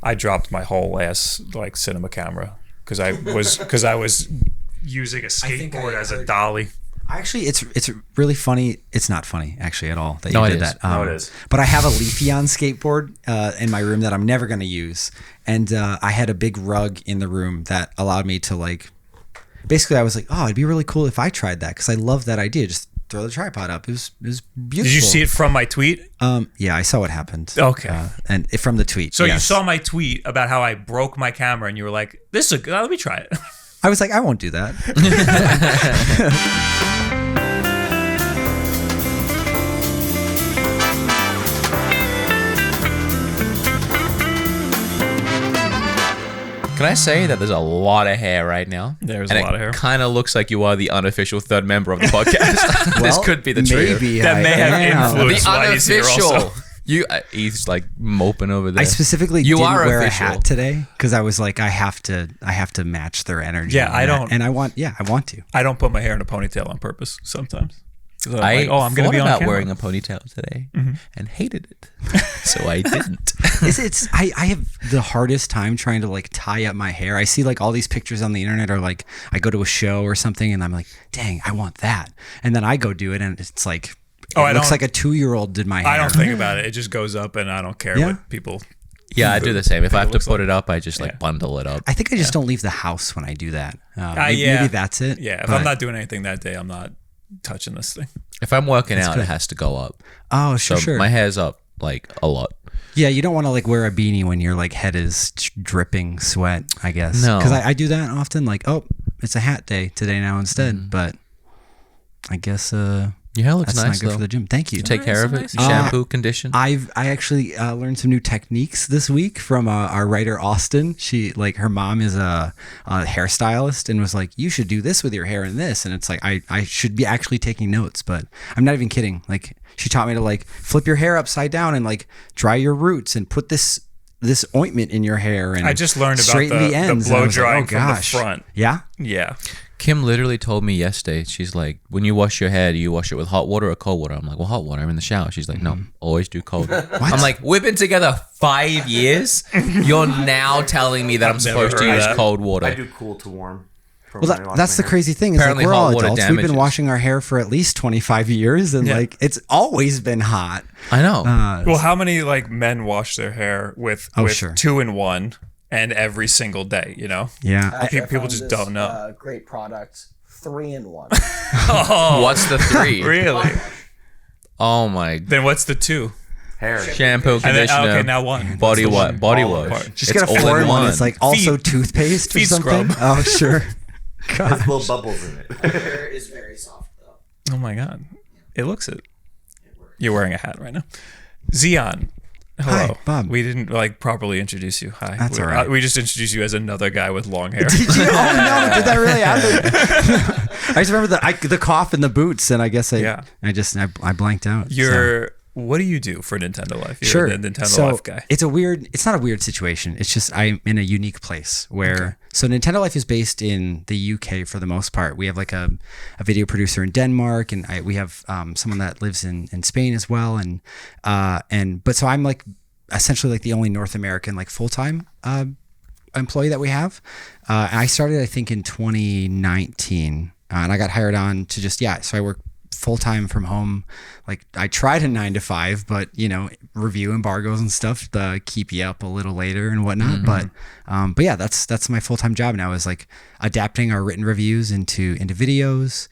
I dropped my whole ass like cinema camera because I was using a skateboard as a dolly. Actually, it's really funny. It's not funny actually at all that No, you it did is. that. No, it is. But I have a Leafeon skateboard in my room that I'm never going to use, and I had a big rug in the room that allowed me to like. Basically, I was like, oh, it'd be really cool if I tried that because I love that idea. Just throw the tripod up. It was beautiful. Did you see it from my tweet? Yeah, I saw what happened. Okay. And from the tweet. So yes. you saw my tweet about how I broke my camera, and you were like, "This is a good. Let me try it." I was like, I won't do that. Can I say that there's a lot of hair right now? There's a lot of hair. It kind of looks like you are the unofficial third member of the podcast. This could be the trio. Maybe That may have influenced The why he's here also. unofficial. He's like moping over there. I specifically You didn't are wear official. a hat today because I was like, I have to match their energy. Yeah, I don't- and I want to. I don't put my hair in a ponytail on purpose sometimes. 'Cause I'm I like, I'm going to be on thought about camera. wearing a ponytail today and hated it, so I didn't. I have the hardest time trying to like tie up my hair. I see like all these pictures on the internet, or like I go to a show or something, and I'm like, dang, I want that, and then I go do it, and it's like, it looks like a 2-year-old did my hair. I don't think about it. It just goes up, and I don't care what people. Yeah, I do the same. If I have to looks put like. it up, I just like Yeah. bundle it up. I think I just don't leave the house when I do that. Yeah. Maybe that's it. Yeah, if but- I'm not doing anything that day, I'm not touching this thing. If I'm working out, good. it has to go up. Oh, So sure. my hair's up like a lot. Yeah, you don't want to like wear a beanie when your like head is dripping sweat, I guess. No. Because I do that often. Like, oh, it's a hat day today now instead. But I guess Your hair looks that's nice not good though. for the gym. Thank you. You take care of it. nice. Shampoo, condition. I actually learned some new techniques this week from our writer Austin. She like her mom is a hairstylist and was like, you should do this with your hair and this, and it's like I should be actually taking notes, but I'm not even kidding. Like she taught me to like flip your hair upside down and like dry your roots and put this ointment in your hair, and I just learned about straighten the ends. blow And I was like, drying oh, from the gosh. front. Yeah. Yeah. Kim literally told me yesterday, she's like, when you wash your hair, do you wash it with hot water or cold water? I'm like, well, hot water. I'm in the shower. She's like, no, always do cold. I'm like, we've been together 5 years. You're now telling me that I'm supposed to heard use that. cold water. I do cool to warm. Well, that's the crazy thing. Is like Apparently we're all hot water adults. We've damages. been washing our hair for at least 25 years, and Yeah. like it's always been hot. I know. Well, how many like men wash their hair with sure. 2-in-1 and every single day? You know. Yeah. People found just this, don't know. Great product, 3-in-1. What's the 3? Really? Oh my. Then what's the 2? hair. Shampoo, And then, conditioner, okay, now 1. body What's the wash. one? Body All wash. apart. Just It's get a all in 4-in-1. one. It's like also Feet- toothpaste or feet something. scrub. Oh, sure. There's little bubbles in it. Hair is very soft though. Oh my god, it looks it. You're wearing a hat right now. Zion. Hello, Hi, Bob. We didn't like properly introduce you. Hi. That's all right. We just introduced you as another guy with long hair. Did you? Oh no! Did that really happen? I just remember the cough and the boots, and I guess I blanked out. What do you do for Nintendo Life? You're Sure. the Nintendo so Life guy. it's not a weird situation. It's just I'm in a unique place where, so Nintendo Life is based in the UK for the most part. We have like a video producer in Denmark, and we have someone that lives in Spain as well. But so I'm like essentially like the only North American like full-time employee that we have. And I started, I think, in 2019, and I got hired on to so I work full-time from home. Like I tried a 9 to 5, but review embargoes and stuff keep you up a little later and whatnot. But yeah, that's my full-time job now, is like adapting our written reviews into videos,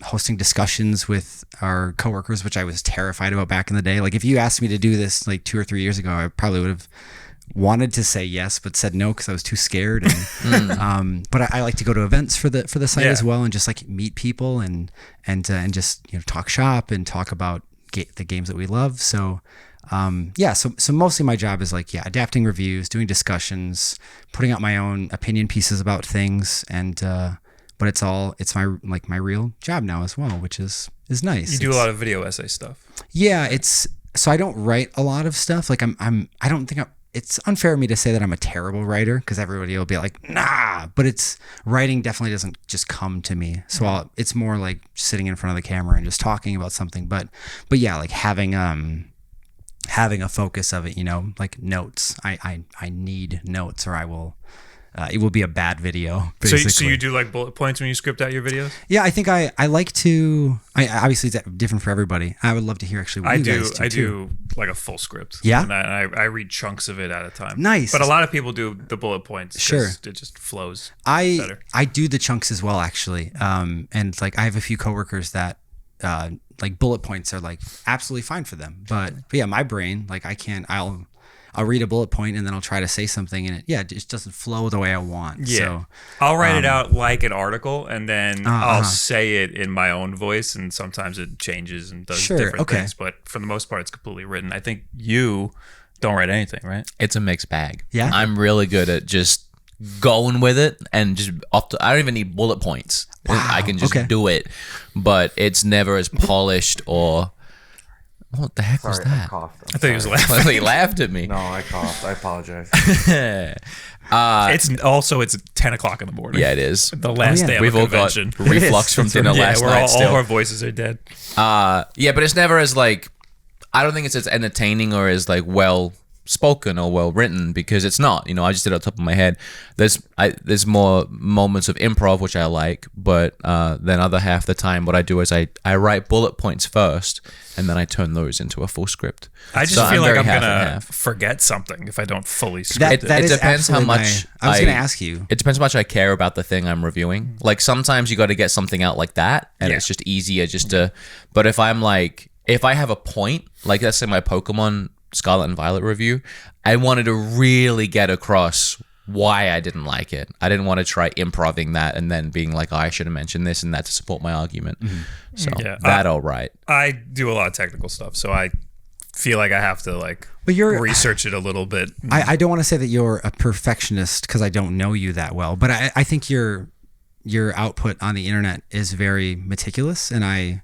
hosting discussions with our coworkers, which I was terrified about back in the day. Like if you asked me to do this like 2 or 3 years ago, I probably would have wanted to say yes, but said no because I was too scared. And but I like to go to events for the site as well, and just like meet people and just talk shop and talk about the games that we love. So so mostly my job is like adapting reviews, doing discussions, putting out my own opinion pieces about things, and but it's my real job now as well, which is nice. You do a lot of video essay stuff. Yeah, so I don't write a lot of stuff. Like I don't think it's unfair of me to say that I'm a terrible writer, because everybody will be like, nah, but writing definitely doesn't just come to me. So it's more like sitting in front of the camera and just talking about something. But yeah, like having having a focus of it, like notes. I need notes, or I will. It will be a bad video. Basically. So you do like bullet points when you script out your videos? Yeah, I think I like to. Obviously it's different for everybody. I would love to hear actually what you guys do. I do like a full script. Yeah, and I read chunks of it at a time. Nice. But a lot of people do the bullet points. Sure, it just flows. better. I do the chunks as well, actually. And like I have a few coworkers that like bullet points are like absolutely fine for them. But yeah, my brain, like I can't. I'll read a bullet point and then I'll try to say something and it just doesn't flow the way I want. Yeah. So I'll write it out like an article and then I'll say it in my own voice, and sometimes it changes and does different things. But for the most part, it's completely written. I think you don't write anything, right? It's a mixed bag. Yeah. I'm really good at just going with it and just I don't even need bullet points. Wow. I can just do it, but it's never as polished or. What the heck was Sorry, that? I coughed. I thought he was laughing. He laughed at me. No, I coughed. I apologize. It's 10 o'clock in the morning. Yeah, it is. The last day of We've a all got convention. reflux from dinner last night. All Still, of our voices are dead. yeah, but it's never as like. I don't think it's as entertaining or as like well spoken or well written, because it's not. I just did it on top of my head. There's more moments of improv which I like, but then other half the time what I do is I write bullet points first and then I turn those into a full script. I just feel like I'm gonna forget something if I don't fully script it. It depends how much. I was gonna ask you. It depends how much I care about the thing I'm reviewing. Like sometimes you got to get something out like that, and it's just easier just to. But if I have a point, like let's say my Pokemon Scarlet and Violet review, I wanted to really get across why I didn't like it. I didn't want to try improving that and then being like, I should have mentioned this and that to support my argument. So all right. I do a lot of technical stuff, so I feel like I have to research it a little bit. I don't want to say that you're a perfectionist because I don't know you that well, but I think your output on the internet is very meticulous, and I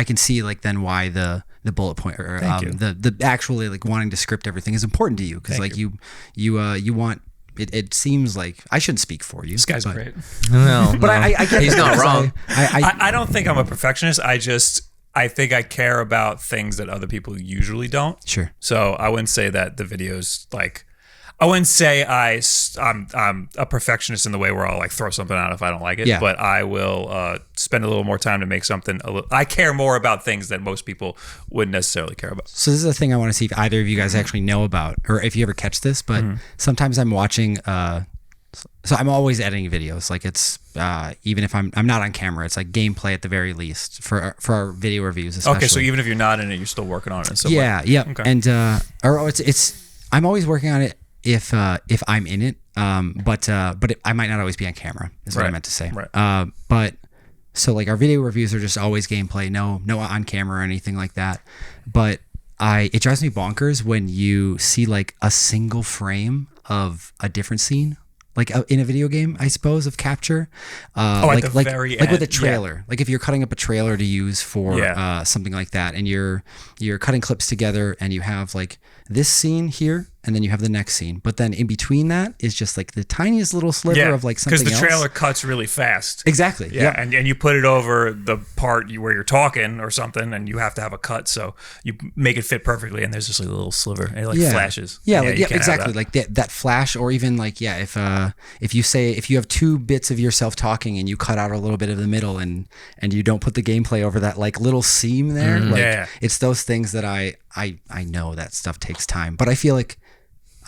can see like then why the bullet point or the actually like wanting to script everything is important to you, because like you want it seems like I shouldn't speak for you. This guy's great. No, but I get he's not wrong. I don't think I'm a perfectionist. I think I care about things that other people usually don't. Sure. So I wouldn't say that the videos I wouldn't say I'm a perfectionist in the way where I'll like throw something out if I don't like it. Yeah. But I will spend a little more time to make something. I care more about things that most people wouldn't necessarily care about. So this is a thing I want to see if either of you guys actually know about, or if you ever catch this. But sometimes I'm watching. So I'm always editing videos. Like it's even if I'm not on camera, it's like gameplay at the very least for our video reviews. Especially. Okay, so even if you're not in it, you're still working on it. Yeah. Okay. And it's I'm always working on it. If I'm in it, but I might not always be on camera. Is what I meant to say. Right. But so like our video reviews are just always gameplay, no on camera or anything like that. But it drives me bonkers when you see like a single frame of a different scene, like in a video game, I suppose, of capture. At the very end. With a trailer. Like if you're cutting up a trailer to use for something like that, and you're cutting clips together, and you have like this scene here, and then you have the next scene, but then in between that is just like the tiniest little sliver of like something else. Because the trailer cuts really fast. Exactly. Yeah. And you put it over the part where you're talking or something, and you have to have a cut, so you make it fit perfectly, and there's just like a little sliver, and it flashes. Yeah, exactly. Like that flash, or even like if you have two bits of yourself talking and you cut out a little bit of the middle, and you don't put the gameplay over that like little seam there. It's those things that I know that stuff takes time, but I feel like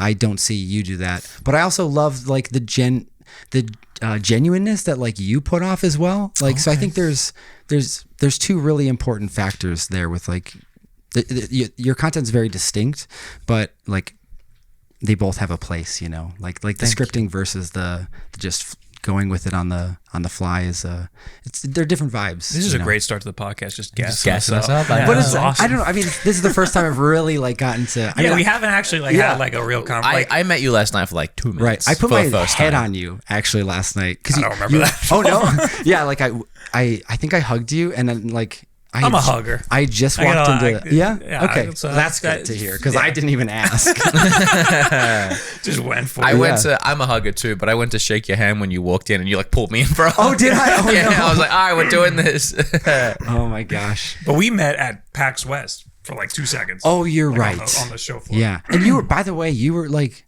I don't see you do that. But I also love like the genuineness that like you put off as well. Like so I think there's two really important factors there with like your content's very distinct, but like they both have a place, like the scripting versus the just going with it on the fly is they're different vibes. This is a great start to the podcast. Just gassing us up. But it's awesome. I don't know. I mean, this is the first time I've really like gotten to. We haven't actually had like a real conversation. I met you last night for like 2 minutes. Right. I put my head on you actually last night because I don't remember that. Oh no. Yeah. Like I think I hugged you, and then like. I'm a hugger. I just walked into it. Yeah? Okay. So that's good to hear, because I didn't even ask. Just went for it. I'm a hugger too, but I went to shake your hand when you walked in, and you like pulled me in for a hug. Oh, did I? Oh, yeah, no. I was like, all right, we're doing this. Oh my gosh. But we met at PAX West for like 2 seconds. Oh, you're like, right. on the show floor. Yeah. And you were, by the way, you were like,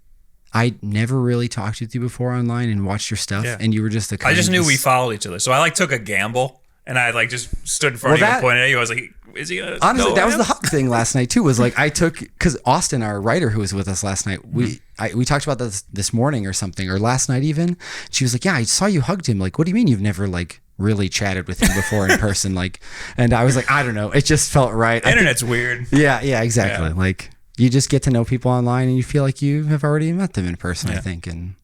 I never really talked with you before online and watched your stuff. Yeah. And you were just I just knew we followed each other. So I like took a gamble and I like just stood in front of you and pointed at you. I was like, is he gonna honestly, know that was him? the hug thing last night too, was like I took, because Austin, our writer who was with us last night, we talked about this morning or something, or last night even. She was like, yeah, I saw you hugged him. Like, what do you mean you've never like really chatted with him before in person? Like, and I was like, I don't know. It just felt right. Internet's weird. Yeah, exactly. Yeah. Like you just get to know people online and you feel like you have already met them in person, I think. And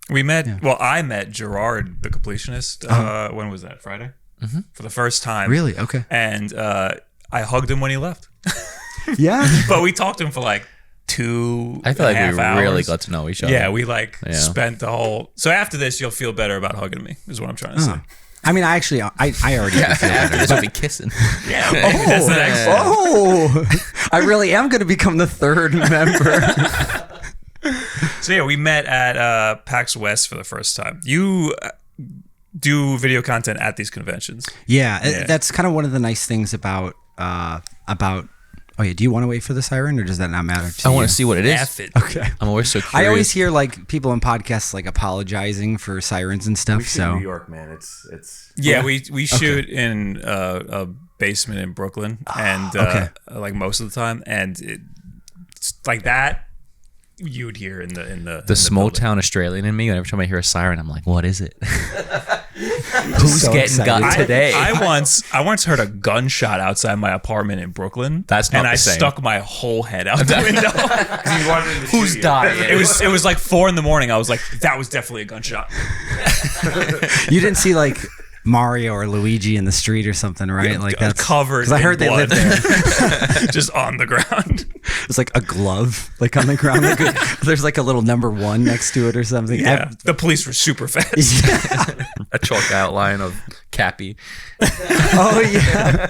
we met, well, I met Gerard, the completionist. When was that? Friday? For the first time. Really? Okay. And I hugged him when he left. Yeah. But we talked to him for like 2.5 I feel like we hours. really got to know each other. Yeah, we spent the whole. So after this, you'll feel better about hugging me. Is what I'm trying to say. I mean, I actually already do feel After better. this, we'll be kissing. Yeah, maybe that's the next. I really am going to become the third member. So yeah, we met at PAX West for the first time. You do video content at these conventions. Yeah, that's kind of one of the nice things about. Oh yeah, do you want to wait for the siren, or does that not matter to I you? want to see what it is. F it. Okay. I'm always so curious. I always hear like people in podcasts like apologizing for sirens and stuff. We shoot So New York, man. It's Yeah, we shoot in a basement in Brooklyn, and like most of the time, and it's like that. You would hear in the small building. town Australian in me. Every time I hear a siren, I'm like, "What is it? Who's so getting excited. got today?" I once heard a gunshot outside my apartment in Brooklyn. That's not and the I same. stuck my whole head out the window. Who's dying? It was like 4 a.m. I was like, that was definitely a gunshot. you didn't see like Mario or Luigi in the street or something, right? Like that's covered. Because I heard in they blood. lived there. Just on the ground. It's like a glove, like on the ground. Like there's like a little number 1 next to it or something. Yeah, the police were super fast. A chalk outline of Cappy. Oh yeah.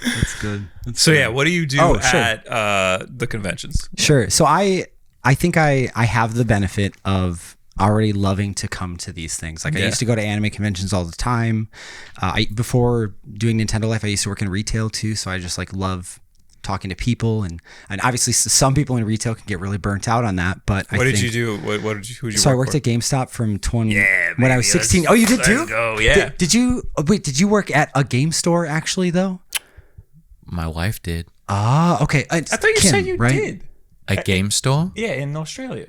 That's good. So yeah, what do you do sure. at the conventions? Sure. So I think I have the benefit of already loving to come to these things. Like I used to go to anime conventions all the time. Before doing Nintendo Life, I used to work in retail too. So I just like love talking to people, and obviously some people in retail can get really burnt out on that. But What did you do? Who did you? So I work worked for? at GameStop from when I baby, was 16. Oh, you did too? Let's go. Yeah. Did you? Wait, did you work at a game store actually though? My wife did. Ah, okay. I thought you said you did. A game store? Yeah, in Australia.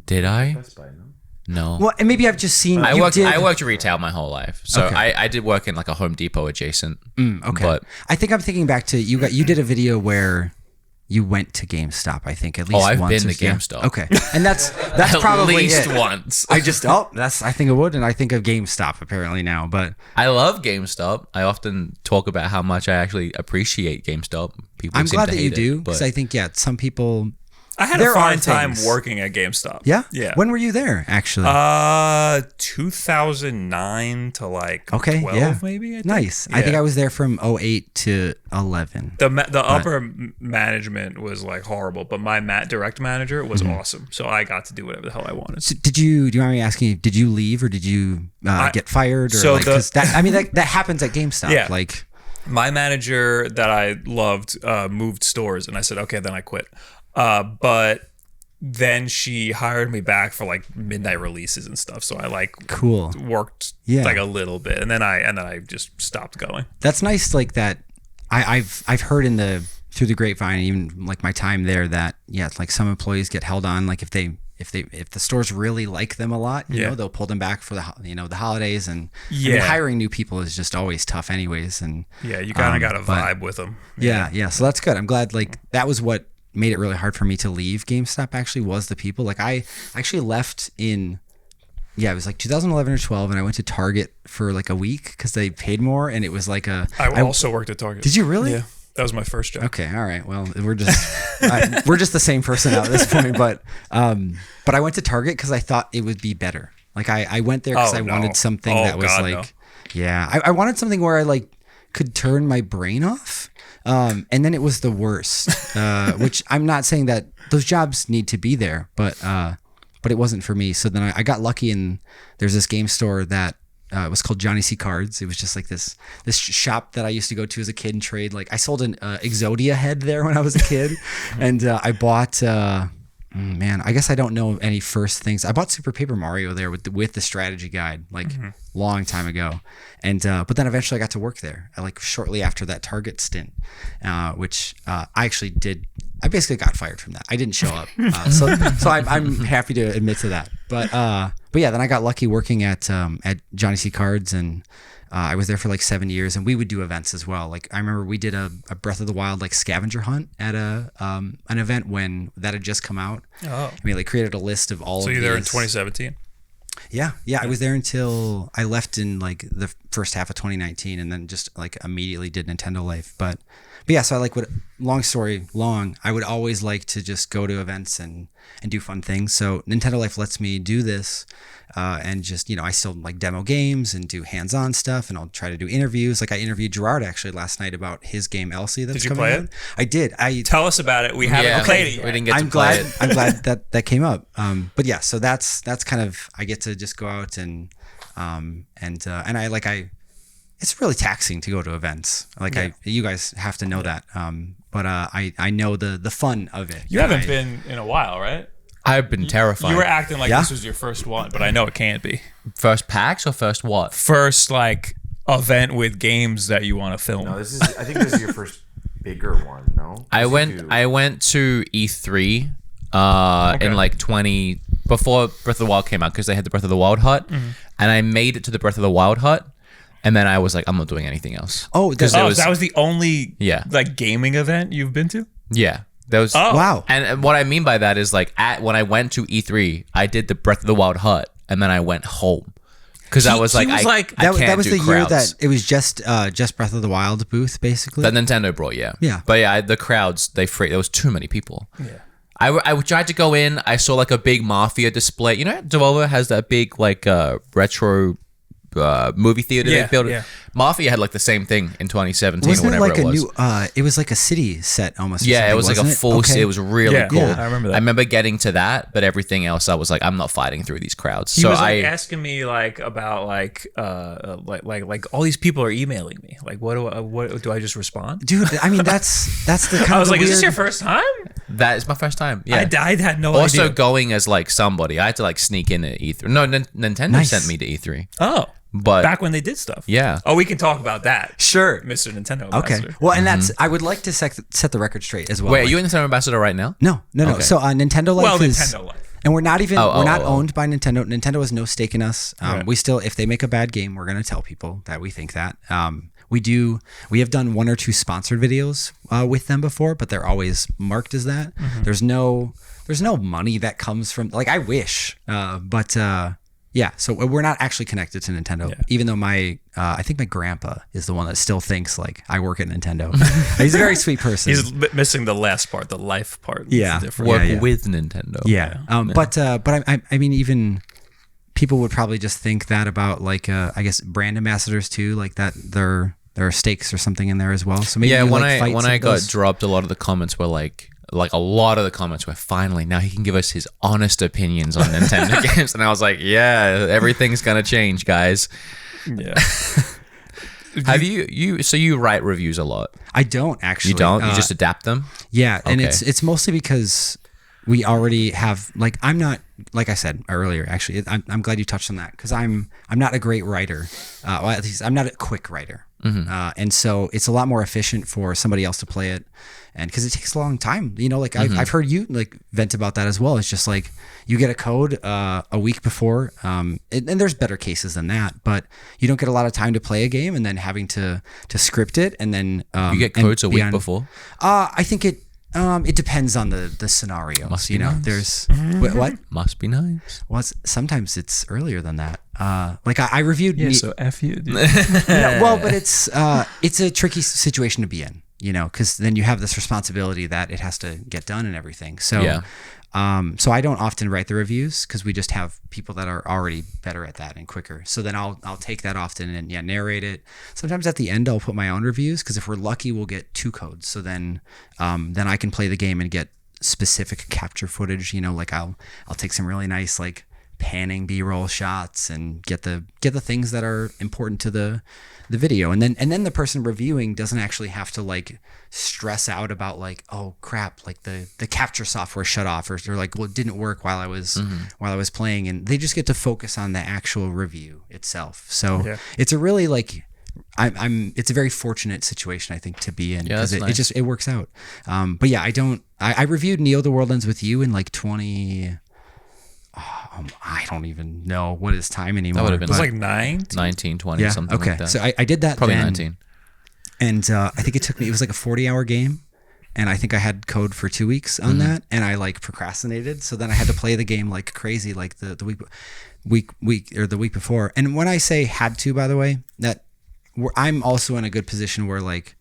Did I? Best Buy, no? No. Well, and maybe I've just seen. I you worked retail my whole life, so Okay. I did work in like a Home Depot adjacent. Okay. But I think I'm thinking back to you did a video where you went to GameStop, I think, at least once. I've been to Yeah. GameStop. Okay. And that's at probably least it. once. I think it would, and I think of GameStop apparently now, but I love GameStop. I often talk about how much I actually appreciate GameStop. People I'm seem glad to that you hate do, it, because but I think, some people... I had There a fine are time things. working at GameStop. Yeah? Yeah. When were you there, actually? 2009 to like 12 maybe. I think. Nice. I think Yeah. I was there from 08 to 11. The upper management was like horrible, but my direct manager was awesome. So I got to do whatever the hell I wanted. So do you mind me asking, did you leave or did you get fired? Or so like, 'cause that happens at GameStop. Yeah. Like, My manager that I loved moved stores, and I said, okay, then I quit. But then she hired me back for like midnight releases and stuff. So I like cool. worked Yeah. like a little bit, and then I just stopped going. That's nice. Like that. I've heard through the grapevine, even like my time there, that like some employees get held on. Like if the stores really like them a lot, you know, they'll pull them back for the holidays. And I mean, hiring new people is just always tough, anyways. And Yeah, you kind of got to vibe with them. yeah. So that's good. I'm glad. Like that was what made it really hard for me to leave GameStop. Actually, was the people. Like I actually left in. Yeah, it was like 2011 or 12, and I went to Target for like a week because they paid more, and it was like I also worked at Target. Did you really? Yeah, that was my first job. Okay, all right. Well, we're just the same person now at this point, but I went to Target because I thought it would be better. Like I went there because I wanted something that was I wanted something where I like could turn my brain off. And then it was the worst, which I'm not saying that those jobs need to be there, but it wasn't for me. So then I got lucky, and there's this game store that it was called Johnny C Cards. It was just like this shop that I used to go to as a kid and trade. Like I sold an Exodia head there when I was a kid, and I bought. Man, I guess I don't know any first things. I bought Super Paper Mario there with the strategy guide, like long time ago, and but then eventually I got to work there, like shortly after that Target stint, which I actually did. I basically got fired from that. I didn't show up, so I'm happy to admit to that. But yeah, then I got lucky working at Johnny C Cards, and I was there for like 7 years, and we would do events as well. Like I remember we did a Breath of the Wild like scavenger hunt at an event when that had just come out. Oh, I mean, like created a list of all. So of you're there in these. 2017. Yeah. I was there until I left in like the first half of 2019, and then just like immediately did Nintendo Life. But yeah, so I like long story long, I would always like to just go to events and do fun things. So Nintendo Life lets me do this. And just, I still like demo games and do hands-on stuff, and I'll try to do interviews. Like I interviewed Gerard actually last night about his game Elsie that's coming out. Did you play it? I did. Tell us about it. We haven't played it yet. We didn't get to play it. I'm glad that came up. But yeah, so that's kind of, I get to just go out and it's really taxing to go to events. Like you guys have to know that. But I know the fun of it. You haven't been in a while, right? I've been terrified. You were acting like this was your first one, but I know it can't be. First PAX or first what? First like event with games that you want to film. No, I think this is your first bigger one. No, I went to E3 in like before Breath of the Wild came out, because they had the Breath of the Wild hut, and I made it to the Breath of the Wild hut, and then I was like, I'm not doing anything else. Oh, that was the only like gaming event you've been to? Yeah. Wow. And what I mean by that is like when I went to E3, I did the Breath of the Wild hut, and then I went home because I was like, I can't that was do the crowds. year that it was just Breath of the Wild booth basically. That Nintendo brought, yeah. But yeah, the crowds there was too many people. Yeah. I tried to go in. I saw like a big Mafia display. You know, Devolver has that big like retro movie theater they built. Yeah. Mafia had like the same thing in 2017 wasn't or whatever it like it was. It was like a city set almost. Yeah, it was like a full. Okay. It was really cool. Yeah, I remember that. I remember getting to that, but everything else, I was like, I'm not fighting through these crowds. He So was like asking me like about like all these people are emailing me. Like, what do I just respond? Dude, I mean that's the kind I was of like, weird... is this your first time? that is my first time. Yeah, I had no also idea. going as like somebody, I had to like sneak in at E3. No, Nintendo Nice. sent me to E3. Oh, But back when they did stuff. yeah, Oh, we can talk about that. Sure. Mr. Nintendo. Okay. Ambassador. Well, and that's I would like to set the record straight as well. wait, are Like- you a Nintendo ambassador right now? No. Okay. So Nintendo Life Well, is Nintendo Life. and we're not even Oh, we're not oh. owned by Nintendo. Nintendo has no stake in us. Right. We still, if they make a bad game, we're gonna tell people that we think that. We have done 1 or 2 sponsored videos with them before, but they're always marked as that. There's no money that comes from, like, I wish, but yeah. So we're not actually connected to Nintendo, even though I think my grandpa is the one that still thinks like I work at Nintendo. He's a very sweet person. He's missing the last part, the life part. Yeah. It's different. Work with Nintendo. Yeah. But I mean, even people would probably just think that about like I guess brand ambassadors too, like that there are stakes or something in there as well. So maybe Yeah, you, when like, fight I some of got those. dropped, a lot of the comments were like a lot of the comments were finally now he can give us his honest opinions on Nintendo games, and I was like, yeah, everything's gonna change, guys. Yeah. Have you write reviews a lot? I don't actually. You don't? You just adapt them? Yeah, and Okay. it's mostly because we already have, like, I'm not, like I said earlier, actually, I'm glad you touched on that, because I'm not a great writer. Well, at least I'm not a quick writer. And so it's a lot more efficient for somebody else to play it. And because it takes a long time, like I've heard you like vent about that as well. It's just like you get a code a week before, and there's better cases than that, but you don't get a lot of time to play a game, and then having to script it, and then You get codes a week before? I think it depends on the scenario. Must be nice. There's what? Must be nice. Well, sometimes it's earlier than that. Like I reviewed. So F you. Dude. Well, but it's a tricky situation to be in, because then you have this responsibility that it has to get done and everything. So, Yeah. So I don't often write the reviews because we just have people that are already better at that and quicker. So then I'll take that often and narrate it. Sometimes at the end I'll put my own reviews because if we're lucky we'll get 2 codes. So then I can play the game and get specific capture footage. Like I'll take some really nice like panning B-roll shots and get the things that are important to the video, and then the person reviewing doesn't actually have to like stress out about like, oh crap, like the capture software shut off, or they're like, well, it didn't work while I was playing, and they just get to focus on the actual review itself. So it's a really like it's a very fortunate situation, I think, to be in, because it works out. But yeah, I reviewed Neo the World Ends with You in like 20. I don't even know what is time anymore. That would have been like 19, 20, something like that. So I did that Probably then, 19. And I think it was like a 40-hour game. And I think I had code for 2 weeks on that. And I like procrastinated. So then I had to play the game like crazy, like the week before. And when I say had to, by the way, I'm also in a good position where like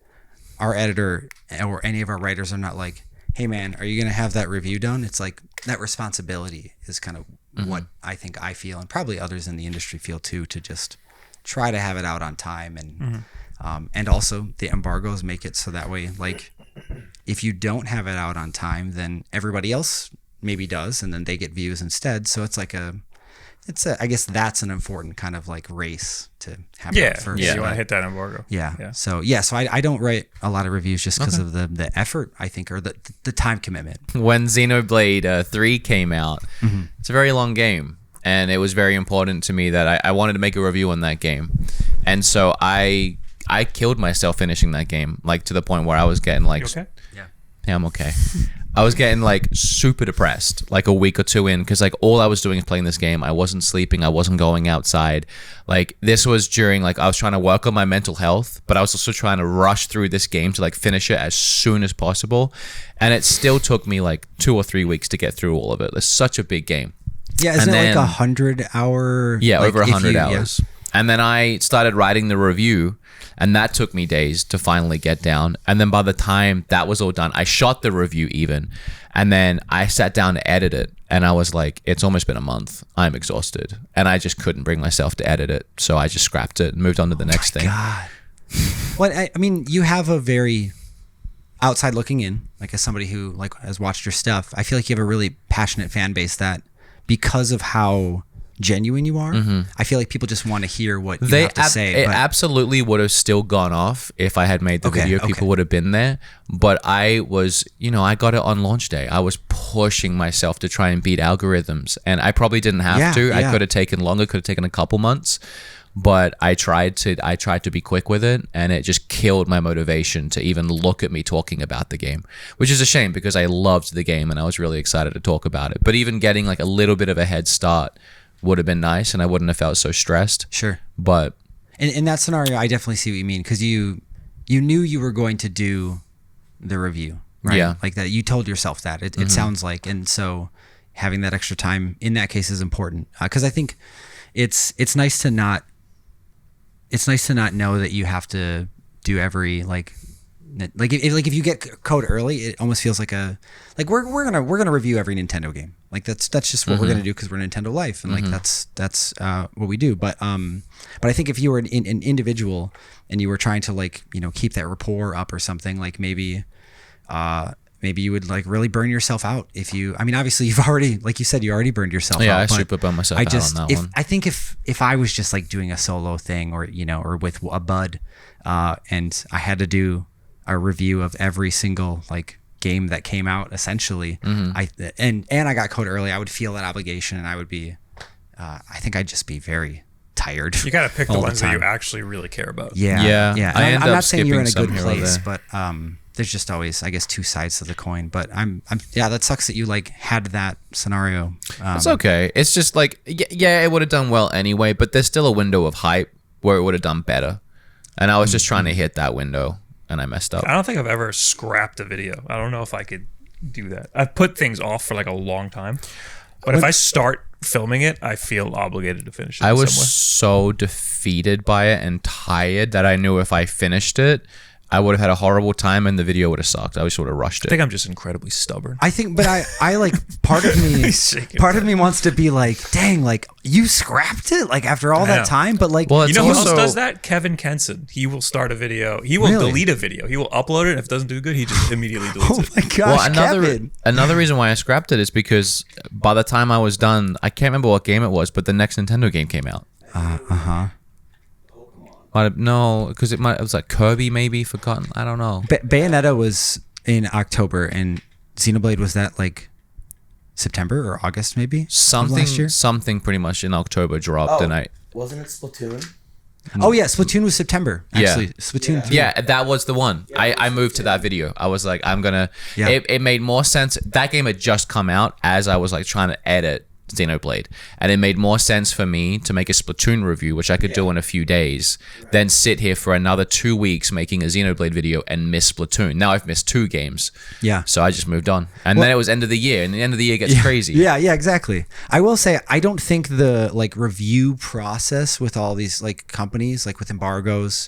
our editor or any of our writers are not like, hey man, are you going to have that review done? It's like that responsibility is kind of what I think I feel, and probably others in the industry feel too, to just try to have it out on time. And also the embargoes make it so that way, like if you don't have it out on time, then everybody else maybe does, and then they get views instead. So it's like I guess that's an important kind of like race to have first. Yeah, you want to hit that embargo. Yeah. So I don't write a lot of reviews just because of the effort, I think, or the time commitment. When Xenoblade 3 came out, it's a very long game, and it was very important to me that I wanted to make a review on that game. And so I killed myself finishing that game, like to the point where I was getting like... You okay? Yeah, I'm okay. I was getting like super depressed like a week or two in, because like all I was doing is playing this game. I wasn't sleeping. I wasn't going outside. Like this was during like I was trying to work on my mental health, but I was also trying to rush through this game to like finish it as soon as possible. And it still took me like 2 or 3 weeks to get through all of it. It's such a big game. Yeah, isn't it like 100-hour? Yeah, like over 100 hours. Yeah. And then I started writing the review, and that took me days to finally get down. And then by the time that was all done, I shot the review even. And then I sat down to edit it. And I was like, it's almost been a month. I'm exhausted. And I just couldn't bring myself to edit it. So I just scrapped it and moved on to the next thing. God. Well, I mean, you have a very outside looking in, like as somebody who like has watched your stuff, I feel like you have a really passionate fan base that because of how genuine you are, I feel like people just want to hear what you have to say. It absolutely would have still gone off if I had made the video. People would have been there. But I was, I got it on launch day. I was pushing myself to try and beat algorithms, and I probably didn't have to. I could have taken longer, could have taken a couple months, but I tried to be quick with it, and it just killed my motivation to even look at me talking about the game, which is a shame because I loved the game and I was really excited to talk about it. But even getting like a little bit of a head start would have been nice, and I wouldn't have felt so stressed. Sure. But in that scenario, I definitely see what you mean, because you knew you were going to do the review, right? Yeah. Like that, you told yourself that. It sounds like, and so having that extra time in that case is important, because I think it's nice to not know that you have to do every if you get code early, it almost feels like we're gonna review every Nintendo game. Like that's just what we're gonna do because we're Nintendo Life, and like that's what we do. But I think if you were an individual and you were trying to keep that rapport up or something, like maybe you would like really burn yourself out if you. I mean, obviously you've already, like you said, you already burned yourself out. Yeah, I super burned myself out on that one. I think if I was just like doing a solo thing or with a bud, and I had to do a review of every single like game that came out essentially, I got code early, I would feel that obligation, and I would be I think I'd just be very tired. You gotta pick the ones that you actually really care about. Yeah. I'm not saying you're in a good skipping place, but there's just always, I guess, two sides to the coin. But that sucks that you like had that scenario. It's okay. It's just like it would have done well anyway, but there's still a window of hype where it would have done better, and I was just trying to hit that window, and I messed up. I don't think I've ever scrapped a video. I don't know if I could do that. I've put things off for like a long time, but if I start filming it, I feel obligated to finish it. I was so defeated by it and tired that I knew if I finished it, I would have had a horrible time and the video would have sucked. I just would have rushed I it. think I'm just incredibly stubborn. I think, but I like part of me wants to be like, dang, like you scrapped it like after all that time, but like, Well, You know who else also- does that? Kevin Kenson. He will start a video. He will Really? delete a video. He will upload it. And if it doesn't do good, he just immediately deletes oh it. my gosh, Kevin. another reason why I scrapped it is because by the time I was done, I can't remember what game it was, but the next Nintendo game came out. No, because it was like Kirby, maybe forgotten. I don't know. Bayonetta was in October, and Xenoblade was that like September or August, maybe of last year. Something pretty much in October dropped, and I. Wasn't it Splatoon? Oh yeah, Splatoon was September. Actually, Yeah. Splatoon 3. Yeah, that was the one. I moved to that video. I was like, I'm gonna. Yeah. It made more sense. That game had just come out as I was like trying to edit Xenoblade, and it made more sense for me to make a Splatoon review, which I could do in a few days, than sit here for another 2 weeks making a Xenoblade video and miss Splatoon. Now I've missed 2 games. Yeah. So I just moved on, and then it was end of the year, and the end of the year gets crazy. Yeah, exactly. I will say I don't think the like review process with all these like companies, like with embargoes,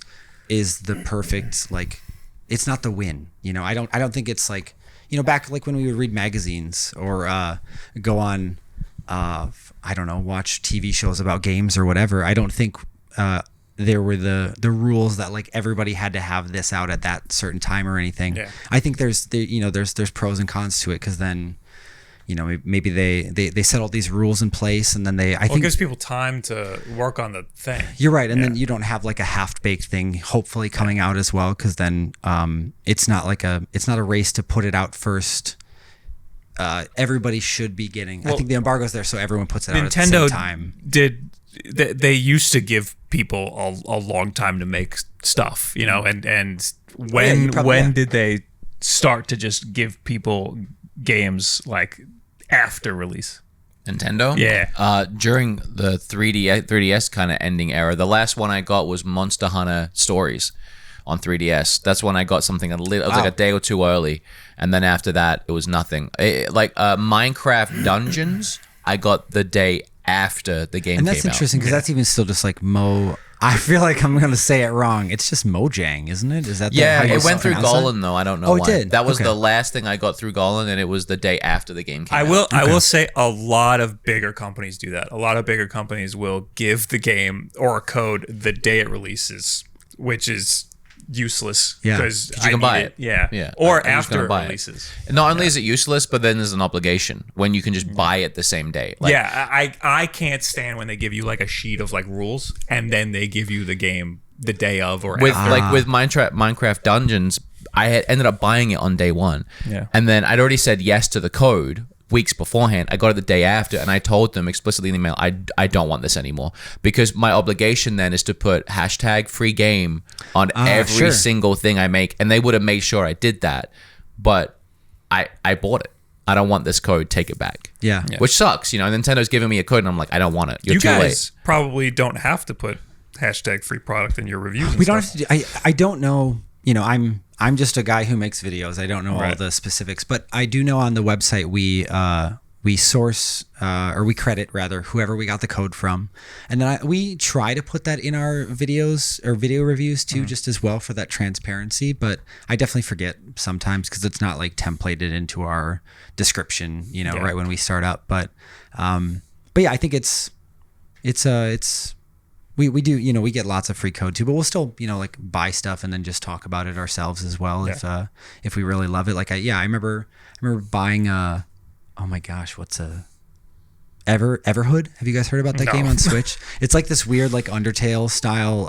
is the perfect like. It's not the win. You know, I don't think it's like, you know, back like when we would read magazines or go on. I don't know, watch TV shows about games or whatever. I don't think there were the rules that like everybody had to have this out at that certain time or anything. Yeah. I think there's pros and cons to it, because then, you know, maybe they settled these rules in place, and then I It think gives people time to work on the thing. you're right, and then you don't have like a half-baked thing hopefully coming out as well, because then it's not a race to put it out first. Everybody should be getting. I think the embargo's there, so everyone puts it out at the Nintendo same time. they used to give people a long time to make stuff, you know, and when did they start to just give people games like after release? Nintendo? Yeah. During the 3DS kind of ending era, the last one I got was Monster Hunter Stories on 3DS. That's when I got something it was like a day or two early, and then after that it was nothing. Minecraft Dungeons I got the day after the game And that's came out. interesting, because that's even still just like I feel like I'm going to say it wrong. It's just Mojang, isn't it? Is that Yeah, how you it went through pronounce Golan though. I don't know Oh, it why. did? That was Okay. the last thing I got through Golan, and it was the day after the game came out. I will say a lot of bigger companies do that. A lot of bigger companies will give the game or a code the day it releases, which is useless Yeah. because you can buy it. Yeah. Yeah. Or I'm just gonna after it buy it. releases. Not only is it useless, but then there's an obligation when you can just buy it the same day. Like, Yeah, I can't stand when they give you like a sheet of like rules and then they give you the game the day of or with after. with Minecraft Dungeons, I had ended up buying it on day one. Yeah. And then I'd already said yes to the code weeks beforehand. I got it the day after, and I told them explicitly in the email, I don't want this anymore, because my obligation then is to put hashtag free game on every sure. single thing I make, and they would have made sure I did that, but I bought it. I don't want this code. Take it back. Yeah. Which sucks. You know, Nintendo's giving me a code, and I'm like, I don't want it. You're You too guys late. probably don't have to put hashtag free product in your reviews. And We don't stuff. have to do, I don't know, you know, I'm just a guy who makes videos. I don't know all Right. the specifics, but I do know on the website we source or we credit rather whoever we got the code from, and then we try to put that in our videos or video reviews too, just as well for that transparency. But I definitely forget sometimes because it's not like templated into our description, you know, Yeah. right when we start up. But yeah, I think it's we do, you know, we get lots of free code too, but we'll still, you know, like buy stuff and then just talk about it ourselves as well if we really love it. Like I remember buying oh my gosh, what's Everhood? Have you guys heard about that No. game on Switch? It's like this weird like Undertale style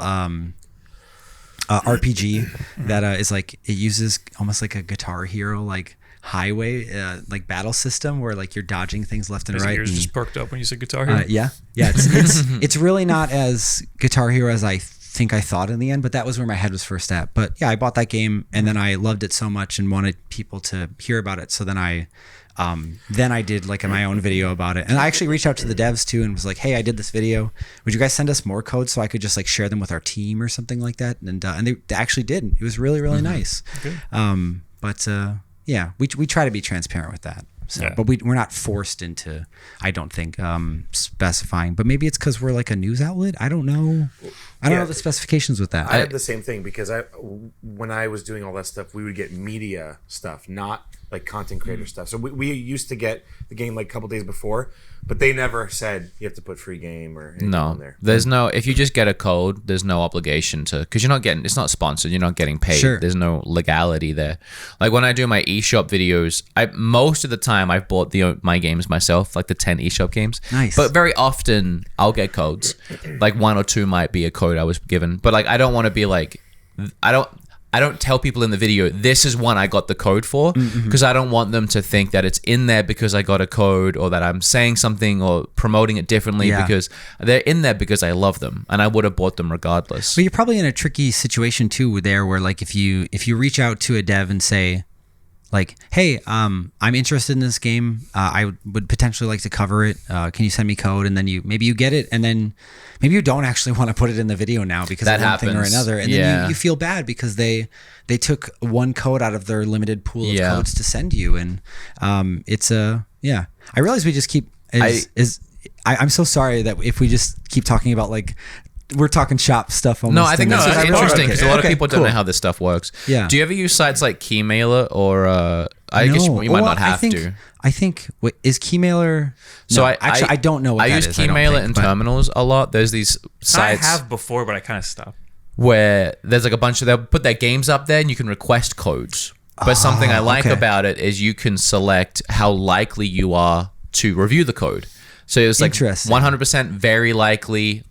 RPG that is like, it uses almost like a Guitar Hero like highway like battle system where like you're dodging things left and His right. ears and- just perked up when you said Guitar Hero. yeah. It's really not as Guitar Hero as I think I thought in the end, but that was where my head was first at. But yeah, I bought that game and then I loved it so much and wanted people to hear about it. So then I did like my own video about it, and I actually reached out to the devs too and was like, "Hey, I did this video. Would you guys send us more codes so I could just like share them with our team or something like that?" And they actually did. It was really nice. Good. But yeah, we try to be transparent with that. So, Yeah. but we're not forced into, I don't think, specifying. But maybe it's because we're like a news outlet. I don't know. I don't know the specifications with that. I had the same thing because when I was doing all that stuff, we would get media stuff, not like content creator stuff. So we used to get the game like a couple days before, but they never said you have to put free game or anything on there. There's no, if you just get a code, there's no obligation to, because you're not getting, it's not sponsored, you're not getting paid. Sure. There's no legality there. Like when I do my eShop videos, most of the time I've bought my games myself, like the 10 eShop games. Nice. But very often I'll get codes. Like 1 or 2 might be a code I was given. But like I don't want to be like, I don't tell people in the video, this is one I got the code for, because I don't want them to think that it's in there because I got a code or that I'm saying something or promoting it differently, because they're in there because I love them and I would have bought them regardless. But you're probably in a tricky situation too there where like if you reach out to a dev and say like, hey, I'm interested in this game. I would potentially like to cover it. Can you send me code? And then maybe you get it, and then maybe you don't actually want to put it in the video now because that of one thing or happens. another. And then you feel bad because they took one code out of their limited pool of codes to send you. And it's I realize we just keep I'm so sorry that if we just keep talking about like we're talking shop stuff almost. No, I think that's interesting because a lot of people don't cool. know how this stuff works. Yeah. Do you ever use sites like Keymailer or I guess you might not have to. I think is Keymailer. So no, I don't know what I that use is. Keymailer in terminals a lot. There's these sites I have before, but I kind of stopped. where there's like a bunch of, they'll put their games up there and you can request codes. But something I like about it is you can select how likely you are to review the code. So it's like 100% very likely,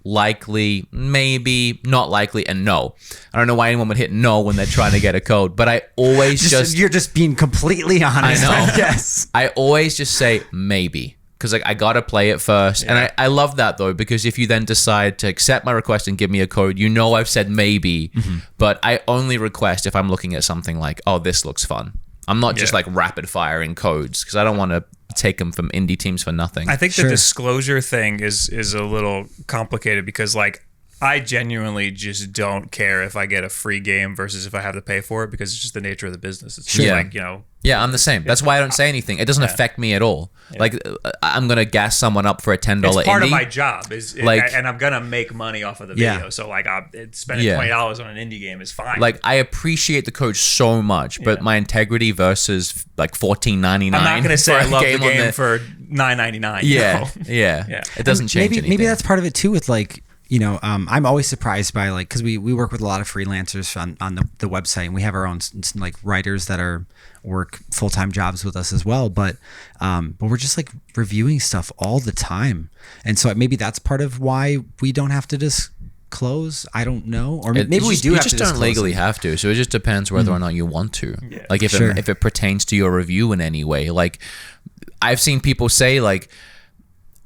maybe, not likely, and no. I don't know why anyone would hit no when they're trying to get a code, but I always you're just being completely honest. I know. Yes. I always just say maybe because like I gotta play it first, and I love that though because if you then decide to accept my request and give me a code, you know I've said maybe, but I only request if I'm looking at something like, oh, this looks fun. I'm not just like rapid firing codes because I don't want to take them from indie teams for nothing. I think the disclosure thing is a little complicated because like I genuinely just don't care if I get a free game versus if I have to pay for it because it's just the nature of the business. It's just like, you know. Yeah, I'm the same. That's why I don't say anything. It doesn't affect me at all. Yeah. Like I'm going to gas someone up for a $10 indie. It's part of my job and I'm going to make money off of the video. So like spending $20 on an indie game is fine. Like I appreciate the code so much, but my integrity versus like $14.99. I'm not going to say I love the game for $9.99. Yeah. It doesn't change anything. Maybe that's part of it too with like, you know, I'm always surprised by like, because we work with a lot of freelancers on the website, and we have our own like writers that work full-time jobs with us as well. But we're just like reviewing stuff all the time, and so maybe that's part of why we don't have to disclose. I don't know, or maybe we do. You have just to don't legally have to. So it just depends whether or not you want to. Yeah. Like if it pertains to your review in any way. Like I've seen people say like,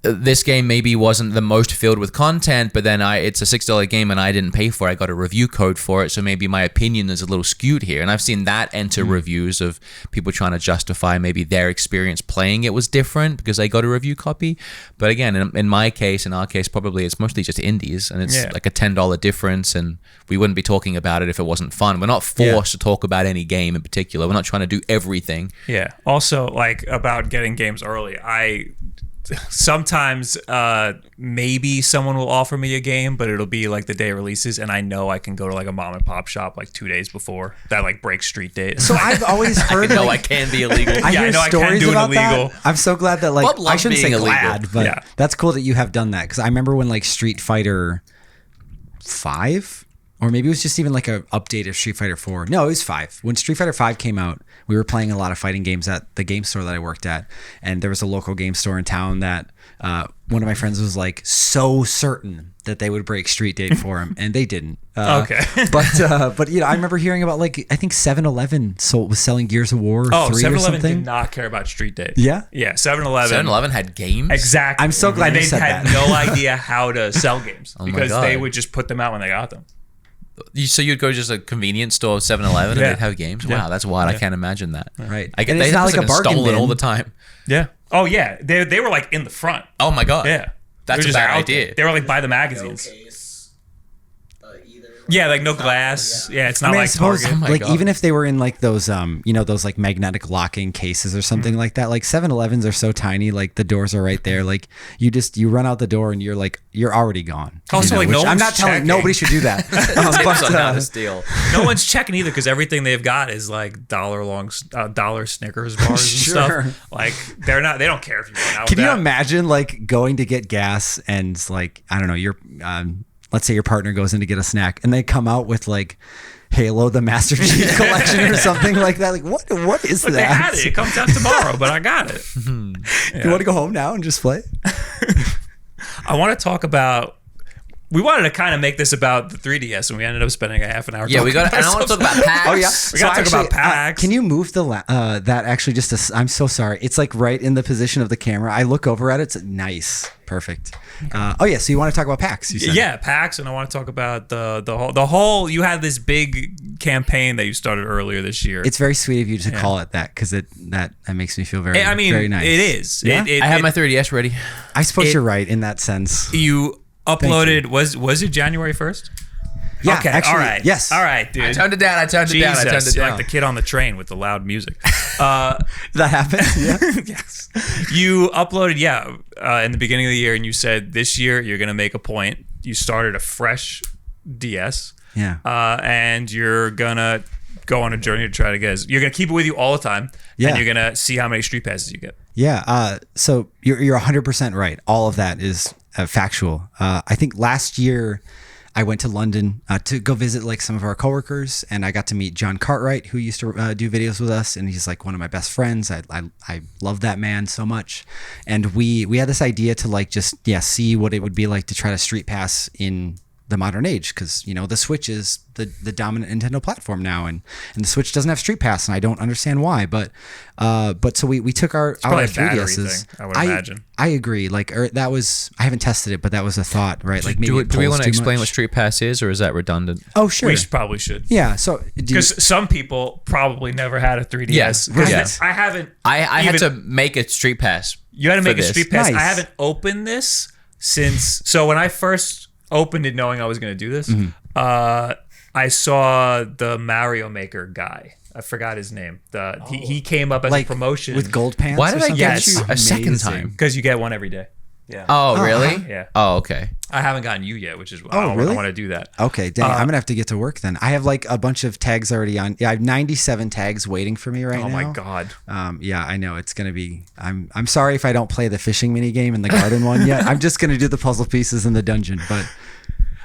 this game maybe wasn't the most filled with content, but then it's a $6 game and I didn't pay for it. I got a review code for it, so maybe my opinion is a little skewed here. And I've seen that enter reviews of people trying to justify maybe their experience playing it was different because they got a review copy. But again, in my case, in our case, probably it's mostly just indies, and it's like a $10 difference, and we wouldn't be talking about it if it wasn't fun. We're not forced to talk about any game in particular. We're not trying to do everything. Yeah. Also, like about getting games early, sometimes maybe someone will offer me a game, but it'll be like the day it releases, and I know I can go to like a mom and pop shop like 2 days before that like breaks street date. So I've always heard I can be illegal. I know I can do it illegal. That. I'm so glad that like I shouldn't say glad, illegal. but that's cool that you have done that, because I remember when like Street Fighter 5, or maybe it was just even like an update of Street Fighter 4. No, it was 5. When Street Fighter 5 came out, we were playing a lot of fighting games at the game store that I worked at, and there was a local game store in town that one of my friends was like so certain that they would break street date for him, and they didn't. Okay. But you know, I remember hearing about like I think 7-Eleven was selling Gears of War 3 or 7-Eleven something. did not care about street date. Yeah? Yeah, 7-Eleven. 7-Eleven had games? Exactly. I'm so glad they you said had that. no idea how to sell games because God. they would just put them out when they got them. So you'd go to just a convenience store, 7-Eleven, and they'd have games? Wow, that's wild. I can't imagine that. Right. I get And they it's not have like a bargain stolen bin. all the time. Yeah. Oh yeah, they were like in the front. Oh my God. Yeah. That's They were a just bad out there. idea. They were like by the magazines. Showcase, either Yeah, like no glass. Yeah, it's not I like suppose, Target. like God. even if they were in like those those like magnetic locking cases or something like that, like 7-Elevens are so tiny, like the doors are right there, like you run out the door and you're already gone. Also, like, which no I'm one's not telling checking. nobody should do that. Tips on how to steal. No one's checking either because everything they've got is like dollar Snickers bars and Sure. stuff. Like they don't care if you run out. Can with you that. imagine like going to get gas and like, I don't know, your let's say your partner goes in to get a snack and they come out with like Halo the Master Chief Collection or something like that? Like what is But that? they had it. It comes out tomorrow, but I got it. You want to go home now and just play? I want to talk about. We wanted to kind of make this about the 3DS, and we ended up spending a half an hour. Yeah, we got. And I want to talk about PAX. Oh yeah, We gotta talk about PAX. Can you move the that actually just? I'm so sorry. It's like right in the position of the camera. I look over at it. It's nice, perfect. Oh yeah, so you want to talk about PAX? You said. Yeah, PAX, and I want to talk about the whole. You had this big campaign that you started earlier this year. It's very sweet of you to call it that because that makes me feel very. Very nice. it is. Yeah? It, I have my 3DS ready. I suppose it- you're right in that sense. You uploaded. Was it January 1st? Yeah, Okay. actually, all right. yes. All right, dude. I turned it down. I turned it down. Like the kid on the train with the loud music. That happened. Yeah. Yes. You uploaded, in the beginning of the year, and you said this year you're going to make a point. You started a fresh DS. Yeah. And you're going to go on a journey to try to get You're going to keep it with you all the time. Yeah. And you're going to see how many street passes you get. Yeah. So you're 100% right. All of that is factual. I think last year I went to London to go visit like some of our coworkers, and I got to meet John Cartwright, who used to do videos with us, and he's like one of my best friends. I love that man so much, and we had this idea to like just see what it would be like to try to street pass in the modern age, because the Switch is the dominant Nintendo platform now, and the Switch doesn't have Street Pass, and I don't understand why. But so we took our Probably a battery 3DSs. thing, I would imagine. I agree. Like that was, I haven't tested it, but that was a thought, right? Like maybe Do we want to explain what Street Pass is, or is that redundant? Oh sure. We probably should. Yeah. So Because some people probably never had a 3DS. Yes, 'Cause yes. I haven't. I had even- to make a Street Pass. You had to make for a this. Street Pass. Nice. I haven't opened this since. So when I first opened it, knowing I was going to do this, I saw the Mario Maker guy. I forgot his name. He came up as like a promotion with gold pants. Why or did I something? get Yes. you a second Amazing. time? because you get one every day. Yeah. Oh, really? Yeah. Oh, okay. I haven't gotten you yet, which is Oh, really? I want to do that. Okay, dang, I'm gonna have to get to work then. I have like a bunch of tags already on. Yeah, I have 97 tags waiting for me right now. Oh my god. Yeah, I know it's gonna be. I'm sorry if I don't play the fishing mini game and the garden one yet. I'm just gonna do the puzzle pieces in the dungeon. But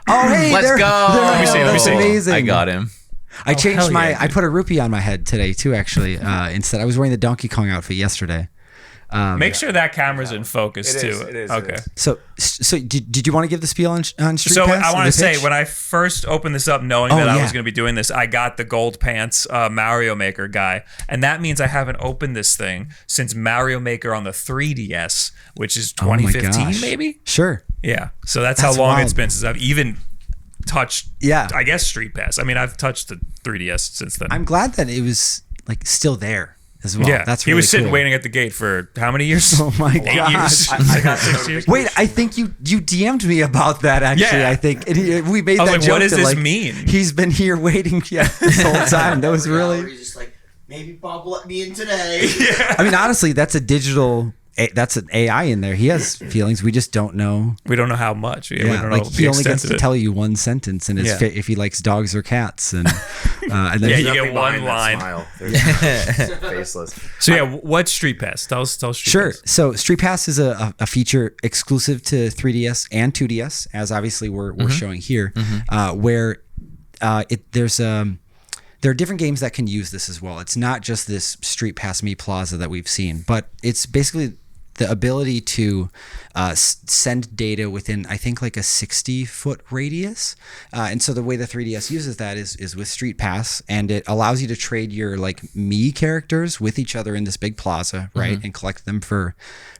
hey, Let's there- go. there- Let me see, let me that's see. amazing. I got him. I changed hell my. yeah, I dude. put a rupee on my head today too. Actually, instead I was wearing the Donkey Kong outfit yesterday. Make sure that camera's in focus It too. is, it is, Okay. it is. So did you want to give the spiel on Street So Pass? I want The to say, pitch? when I first opened this up, knowing Oh, that I yeah. was going to be doing this, I got the gold pants Mario Maker guy, and that means I haven't opened this thing since Mario Maker on the 3DS, which is Oh my 2015, gosh. maybe. Sure. Yeah. So that's That's how long wild. it's been since I've even touched. Yeah. I guess Street Pass. I mean, I've touched the 3DS since then. I'm glad that it was like still there as well. yeah. That's he really was sitting cool. waiting at the gate for how many years? Oh my 8 gosh. years. I got 6 years. Wait, I think you DM'd me about that actually. Yeah. I think we made I was that like, joke. what does that, this like, mean? He's been here waiting this whole time. That was really. He's just like, maybe Bob will let me in today. I mean, honestly, that's a digital. That's an AI in there. He has feelings. We just don't know. We don't know how much. We Yeah, don't know like he the only extent gets of to it. tell you one sentence, and Yeah. if he likes dogs or cats, and then Yeah, he, you get Nothing one behind that line. Smile. There's faceless. So yeah, what's Street Pass? Tell Street Sure. Pass. So Street Pass is a feature exclusive to 3DS and 2DS, as obviously we're showing here, where there are different games that can use this as well. It's not just this Street Pass Me Plaza that we've seen, but it's basically the ability to send data within, I think, like a 60-foot radius. And so the way the 3DS uses that is with Street Pass, and it allows you to trade your like Mii characters with each other in this big plaza, right? And collect them for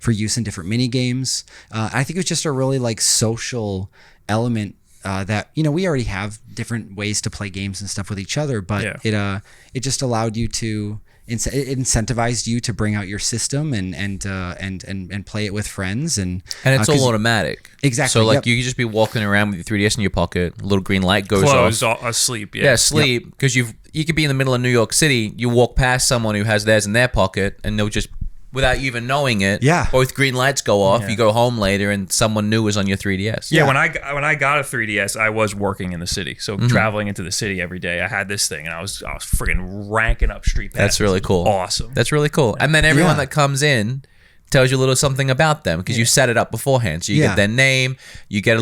use in different mini games. I think it's just a really like social element that we already have different ways to play games and stuff with each other, but Yeah. it just allowed you to it incentivized you to bring out your system and play it with friends and it's all automatic. Exactly. So like you could just be walking around with your 3DS in your pocket, a little green light goes off. Asleep. Yeah, sleep because you could be in the middle of New York City. You walk past someone who has theirs in their pocket, and they'll just, without you even knowing it, both green lights go off. Yeah. You go home later, and someone new is on your 3DS. Yeah, when I got a 3DS, I was working in the city, so traveling into the city every day. I had this thing, and I was freaking ranking up StreetPass. That's really cool. Awesome. That's really cool. And then everyone that comes in tells you a little something about them because you set it up beforehand. So you get their name, you get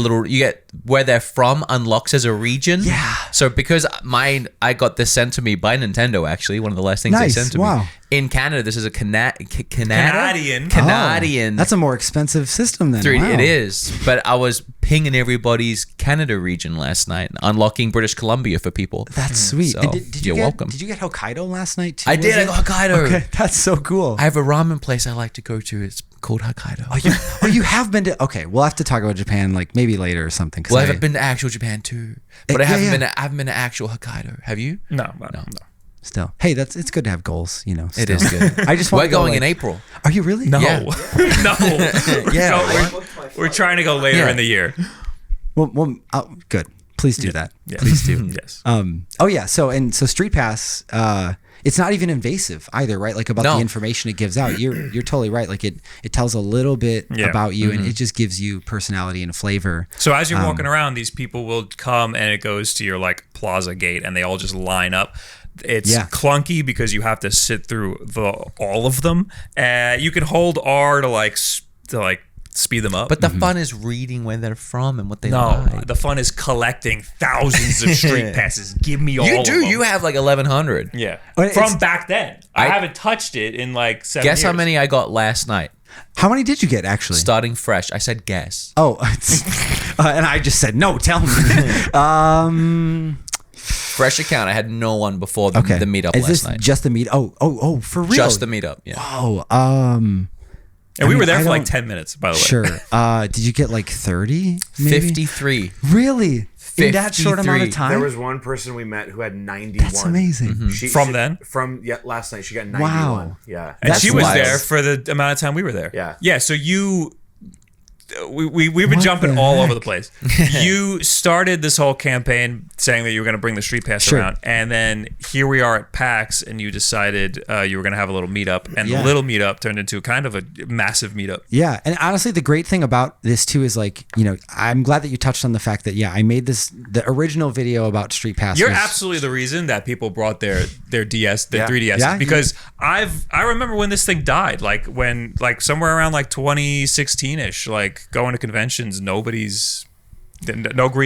where they're from unlocks as a region. Yeah. So because I got this sent to me by Nintendo, actually, one of the last things they sent to me. In Canada, this is a Canadian. Oh, that's a more expensive system than 3D. Wow. It is. But I was pinging everybody's Canada region last night, unlocking British Columbia for people. That's sweet. So, and you're welcome. Did you get Hokkaido last night too? I did. I got Hokkaido. Okay, that's so cool. I have a ramen place I like to go to. It's called Hokkaido. You have been to? Okay, we'll have to talk about Japan like maybe later or something. Well, I've been to actual Japan too, but I haven't been to actual Hokkaido. Have you? No. Still, hey, it's good to have goals. You know, it is good. I just want we're going in April. Are you really? No, Yeah. no. We're trying to go later in the year. Well, good. Please do that. Yeah. Please do. Yes. So StreetPass, it's not even invasive either, right? Like about the information it gives out. You're totally right. Like it tells a little bit about you, and it just gives you personality and flavor. So as you're walking around, these people will come, and it goes to your like plaza gate, and they all just line up. It's clunky because you have to sit through all of them. You can hold R to speed them up. But the fun is reading where they're from and what they like. The fun is collecting thousands of street passes. Give me all of them. You have like 1,100. Yeah. From back then. I haven't touched it in like 7 years. Guess how many I got last night? How many did you get actually? Starting fresh. I said guess. Oh, and I just said no. Tell me. Fresh account. I had no one before the meetup Is last this night. just the meet? Oh, for real? Just the meetup. Yeah. Oh, and we were there for like 10 minutes, by the way. Sure. Did you get like 30? Maybe? 53. Really? In that short amount of time? There was one person we met who had 91. That's amazing. From last night, she got 91. Wow. Yeah. And she was there for the amount of time we were there. Yeah. Yeah, so we've been jumping all over the place. You started this whole campaign saying that you were going to bring the StreetPass around, and then here we are at PAX, and you decided you were going to have a little meetup, and the little meetup turned into kind of a massive meetup. Yeah, and honestly, the great thing about this too is like, I'm glad that you touched on the fact that I made the original video about StreetPass. You're absolutely the reason that people brought their DS, their 3DS, because I remember when this thing died, like when somewhere around like 2016ish, like going to conventions, no green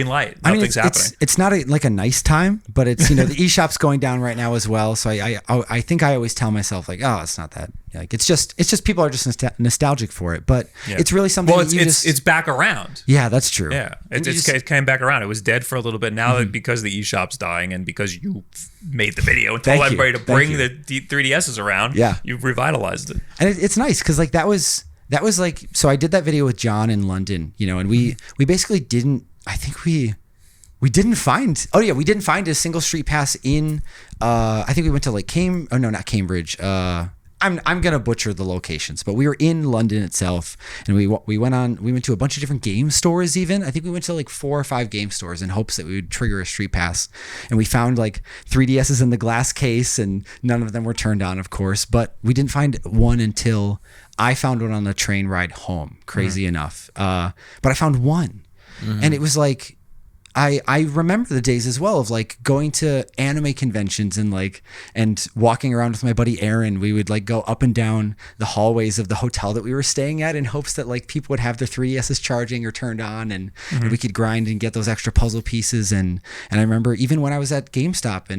light, nothing's happening. It's not a nice time, but it's the eShop's going down right now as well. So I think I always tell myself like, oh, it's not that, like it's just people are just nostalgic for it, but it's really something. Well, it's back around. Yeah, that's true. Yeah, it came back around. It was dead for a little bit. Now that because the eShop's dying and because you made the video and told everybody to bring the 3DSs around, you've revitalized it. And it's nice because like that was like, so I did that video with John in London, and we basically didn't, I think we didn't find, we didn't find a single StreetPass in, I think we went to like not Cambridge. I'm going to butcher the locations, but we were in London itself, and we went to a bunch of different game stores even. I think we went to like 4 or 5 game stores in hopes that we would trigger a StreetPass, and we found like 3DSs in the glass case, and none of them were turned on, of course, but we didn't find one until I found one on the train ride home, crazy enough. But I found one. And it was like, I remember the days as well of like going to anime conventions and walking around with my buddy Aaron. We would like go up and down the hallways of the hotel that we were staying at in hopes that like people would have their 3DSs charging or turned on, and we could grind and get those extra puzzle pieces. And I remember even when I was at GameStop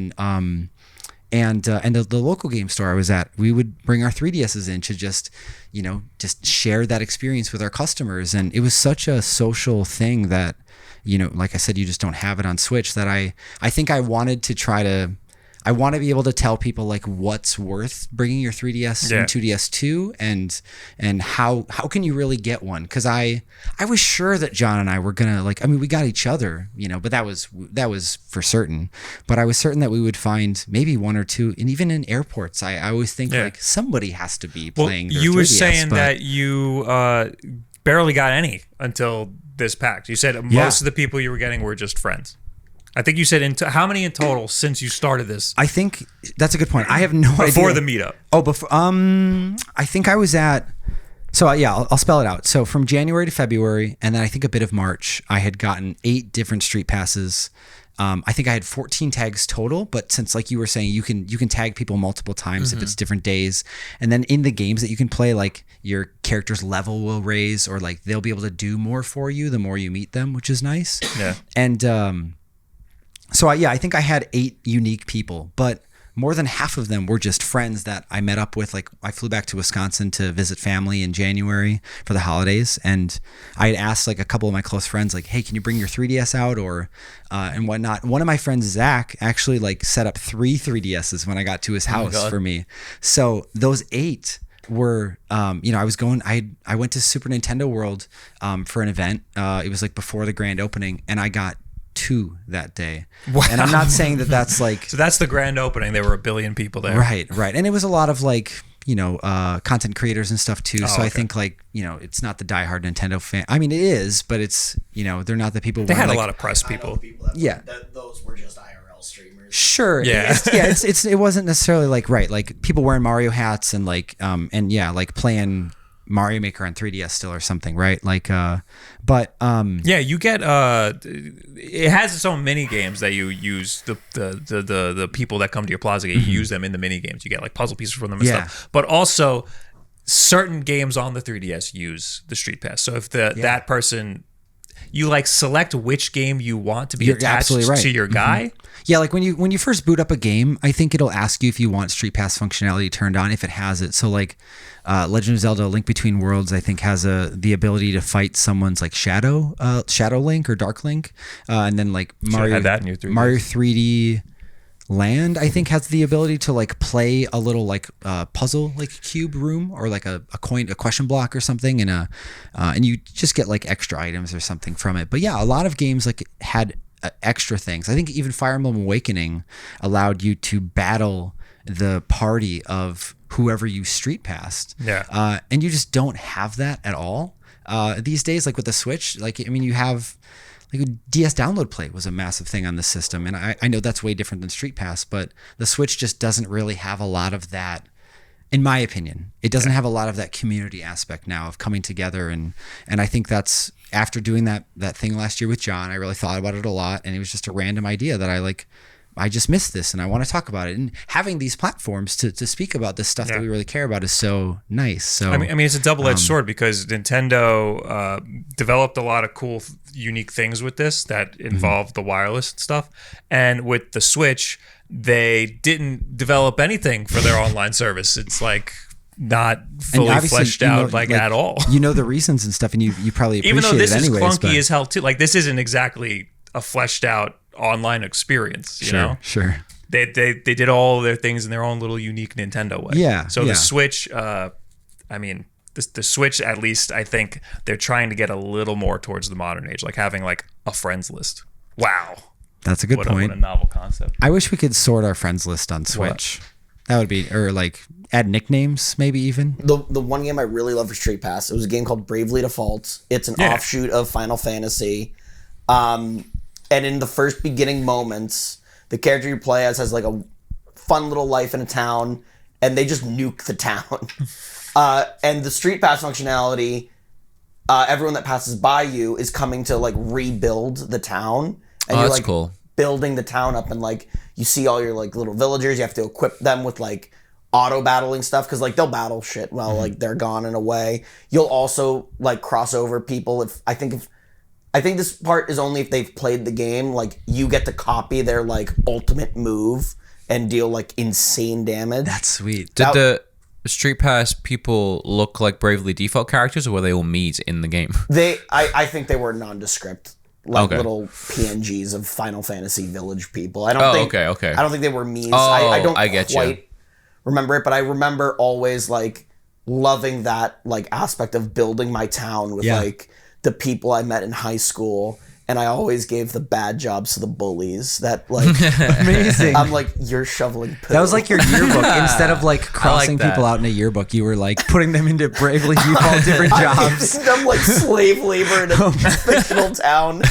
and the local game store I was at, we would bring our 3DSs in to just share that experience with our customers. And it was such a social thing that, like I said, you just don't have it on Switch, that I think I wanted to try to, I want to be able to tell people like what's worth bringing your 3DS and 2DS to, and how can you really get one? Because I was sure that John and I were gonna like. I mean, we got each other, but that was for certain. But I was certain that we would find maybe one or two, and even in airports, I always think like somebody has to be playing. Their you 3DS, were saying that you barely got any until this pack. You said most of the people you were getting were just friends. I think you said how many in total since you started this? I think that's a good point. I have no idea. Before the meetup. Oh, before. I think I was at. So I'll spell it out. So from January to February, and then I think a bit of March, I had gotten 8 different street passes. I think I had 14 tags total, but since like you were saying, you can tag people multiple times if it's different days, and then in the games that you can play, like your character's level will raise, or like they'll be able to do more for you the more you meet them, which is nice. Yeah. And so I think I had 8 unique people, but more than half of them were just friends that I met up with. Like I flew back to Wisconsin to visit family in January for the holidays, and I had asked like a couple of my close friends, like, "Hey, can you bring your 3DS out?" or and whatnot. One of my friends, Zach, actually like set up 3 3DSs when I got to his house for me. So those 8 were I went to Super Nintendo World for an event. It was like before the grand opening, and I got 2 that day. Wow. And I'm not saying that that's like so that's the grand opening. There were 1 billion people there. Right. And it was a lot of like, content creators and stuff too. So I think like, it's not the diehard Nintendo fan. I mean, it is, but it's, they're not the people. They had a lot of press people. Those were just IRL streamers. Sure. Yeah. It wasn't necessarily like, like people wearing Mario hats and like, like playing Mario Maker on 3DS still or something, right? Like, you get it has its own mini games that you use. The people that come to your plaza, you use them in the mini games. You get like puzzle pieces from them and stuff. But also, certain games on the 3DS use the Street Pass. So if that person, you like select which game you want to be attached to your guy. Yeah, like when you first boot up a game, I think it'll ask you if you want Street Pass functionality turned on if it has it. So like Legend of Zelda: Link Between Worlds, I think has the ability to fight someone's like Shadow Link or Dark Link, and then like Mario 3D Land, I think has the ability to like play a little like puzzle like cube room or like a question block or something, and you just get like extra items or something from it. But yeah, a lot of games like had extra things. I think even Fire Emblem Awakening allowed you to battle the party of whoever you street passed. Yeah. And you just don't have that at all these days. Like with the Switch, like, I mean, you have like DS download play was a massive thing on the system. And I know that's way different than Street Pass, but the Switch just doesn't really have a lot of that. In my opinion, it doesn't have a lot of that community aspect now of coming together. And I think that's after doing that thing last year with John, I really thought about it a lot. And it was just a random idea that I just missed this and I want to talk about it. And having these platforms to speak about this stuff that we really care about is so nice. So I mean, it's a double-edged sword because Nintendo developed a lot of cool, unique things with this that involved the wireless and stuff. And with the Switch, they didn't develop anything for their online service. It's like not fully fleshed out like at all. You know the reasons and stuff, and you probably appreciate even though this it anyways, is clunky as hell too. Like this isn't exactly a fleshed out online experience. You know, sure. They did all their things in their own little unique Nintendo way. Yeah. So the Switch, I mean, the Switch, at least I think they're trying to get a little more towards the modern age, like having like a friends list. Wow. That's a good point. What a novel concept. I wish we could sort our friends list on Switch. That would be, or like add nicknames, maybe even. The one game I really love for Street Pass, it was a game called Bravely Default. It's an offshoot of Final Fantasy. And in the first beginning moments, the character you play as has like a fun little life in a town, and they just nuke the town. And the Street Pass functionality, everyone that passes by you is coming to like rebuild the town. And you're like cool. Building the town up, and like you see all your like little villagers. You have to equip them with like auto battling stuff because like they'll battle shit while like they're gone in a way. You'll also like cross over people. I think this part is only if they've played the game. Like you get to copy their like ultimate move and deal like insane damage. That's sweet. Did the Street Pass people look like Bravely Default characters, or were they all meat in the game? I think they were nondescript. like Okay. little PNGs of Final Fantasy Village people. I don't think. okay. I don't think they were memes. Oh, I don't I get you. quite remember it, but I remember always like loving that like aspect of building my town with like the people I met in high school. And I always gave the bad jobs to the bullies. That like Amazing. I'm like, you're shoveling poo. That was like your yearbook. Instead of like crossing that. people out in a yearbook, you were like putting them into bravely default different jobs. I'm like slave labor in a fictional town.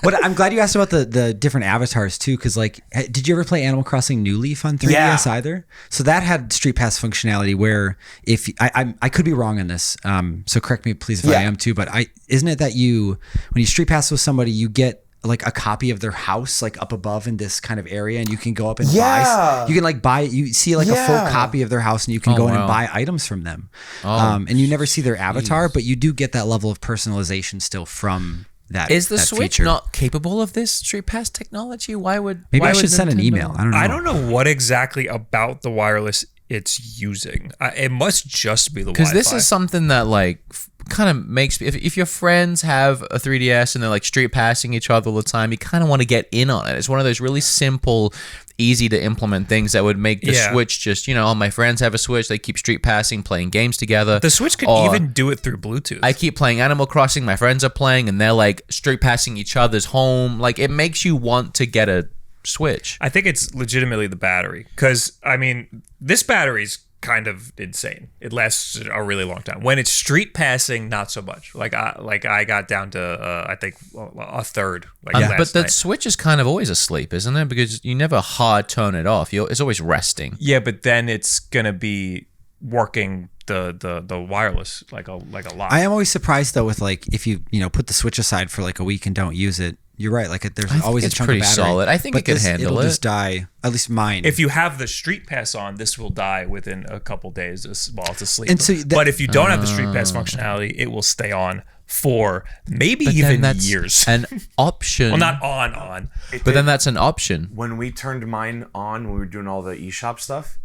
But I'm glad you asked about the different avatars too, because like, did you ever play Animal Crossing New Leaf on 3DS either? So that had Street Pass functionality where if I could be wrong on this, so correct me please if I am too. But isn't it that when you Street Pass with somebody, you get like a copy of their house like up above in this kind of area, and you can go up and buy. You can like buy. You see like a full copy of their house, and you can go in and buy items from them. And you never see their avatar, but you do get that level of personalization still from that. Is the that Switch feature. not capable of this Street Pass technology? Why would Maybe why I should would send an Nintendo- email. I don't know. I don't know what exactly about the wireless it's using. It must just be the Wi-Fi. Because this is something that like kind of makes if your friends have a 3DS and they're like street passing each other all the time, you kind of want to get in on it. It's one of those really simple, easy to implement things that would make the Switch just, all my friends have a Switch, they keep street passing, playing games together. The Switch could even do it through Bluetooth. I keep playing Animal Crossing, my friends are playing, and they're like street passing each other's home. Like it makes you want to get a Switch. I think it's legitimately the battery, because I mean this battery's kind of insane. It lasts a really long time. When it's street passing, not so much. Like I got down to I think a third. Last But the night. Switch is kind of always asleep, isn't it? Because you never hard turn it off. It's always resting. Yeah, but then it's gonna be working the wireless like a lot. I am always surprised though with like if you put the Switch aside for like a week and don't use it. You're right. Like there's always a it's chunk pretty of battery. solid. I think it can handle it'll it. just die. At least mine. If you have the Street Pass on, this will die within a couple days while it's asleep. And so but if you don't have the Street Pass functionality, it will stay on for maybe But even then that's years. an option. Well, not on. But then that's an option. When we turned mine on, when we were doing all the eShop stuff,